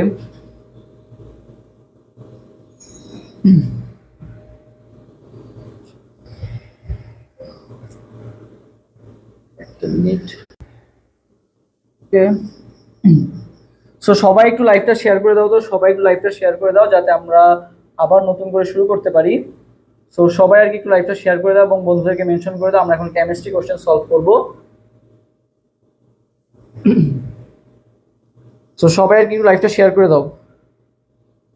একটা মিনিট। ওকে, সো সবাই একটু লাইভটা শেয়ার করে দাও তো, সবাই একটু লাইভটা শেয়ার করে দাও যাতে আমরা আবার নতুন করে শুরু করতে পারি। সো সবাই আর কি একটু লাইভটা শেয়ার করে দাও এবং বন্ধুদেরকে মেনশন করে দাও। আমরা এখন কেমিস্ট্রি কোশ্চেন সলভ করব। সো সবাই আর কি একটু লাইভটা শেয়ার করে দাও,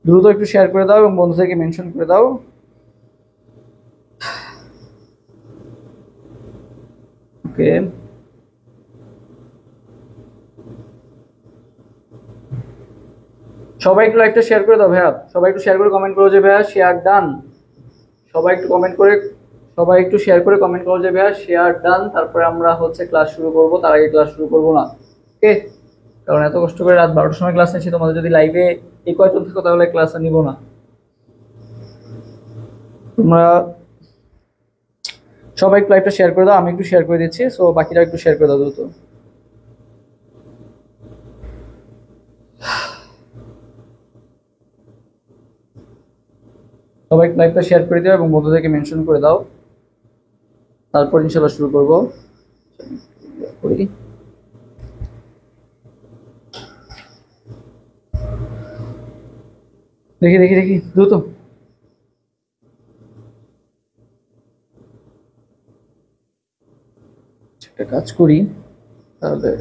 দ্রুত একটু শেয়ার করে দাও এবং বন্ধুদেরকে মেনশন করে দাও। ওকে, সবাই একটু লাইভটা শেয়ার করে দাও ভাইয়া, সবাই একটু শেয়ার করে কমেন্ট করো যে ভাইয়া শেয়ার ডান। সবাই একটু কমেন্ট করে, সবাই একটু শেয়ার করে কমেন্ট করো যে ভাইয়া শেয়ার ডান। তারপরে আমরা হচ্ছে ক্লাস শুরু করব, তার আগে ক্লাস শুরু করব না। ওকে, কারণ এত কষ্ট করে রাত 12টার সময় ক্লাস নিচ্ছি, তোমাদের যদি লাইভে এই কয়জন থাকো তাহলে ক্লাস নিব না। তোমরা সবাই একটু লাইভটা শেয়ার করে দাও, আমি একটু শেয়ার করে দিচ্ছি। সো বাকিরা একটু শেয়ার করে দাও দ্রুত। সবাই লাইভটা শেয়ার করে দাও এবং বন্ধুদেরকে মেনশন করে দাও, তারপর ইনশাআল্লাহ শুরু করব। দেখি দেখি দেখি দ্রুত। একটা কাজ করি তাহলে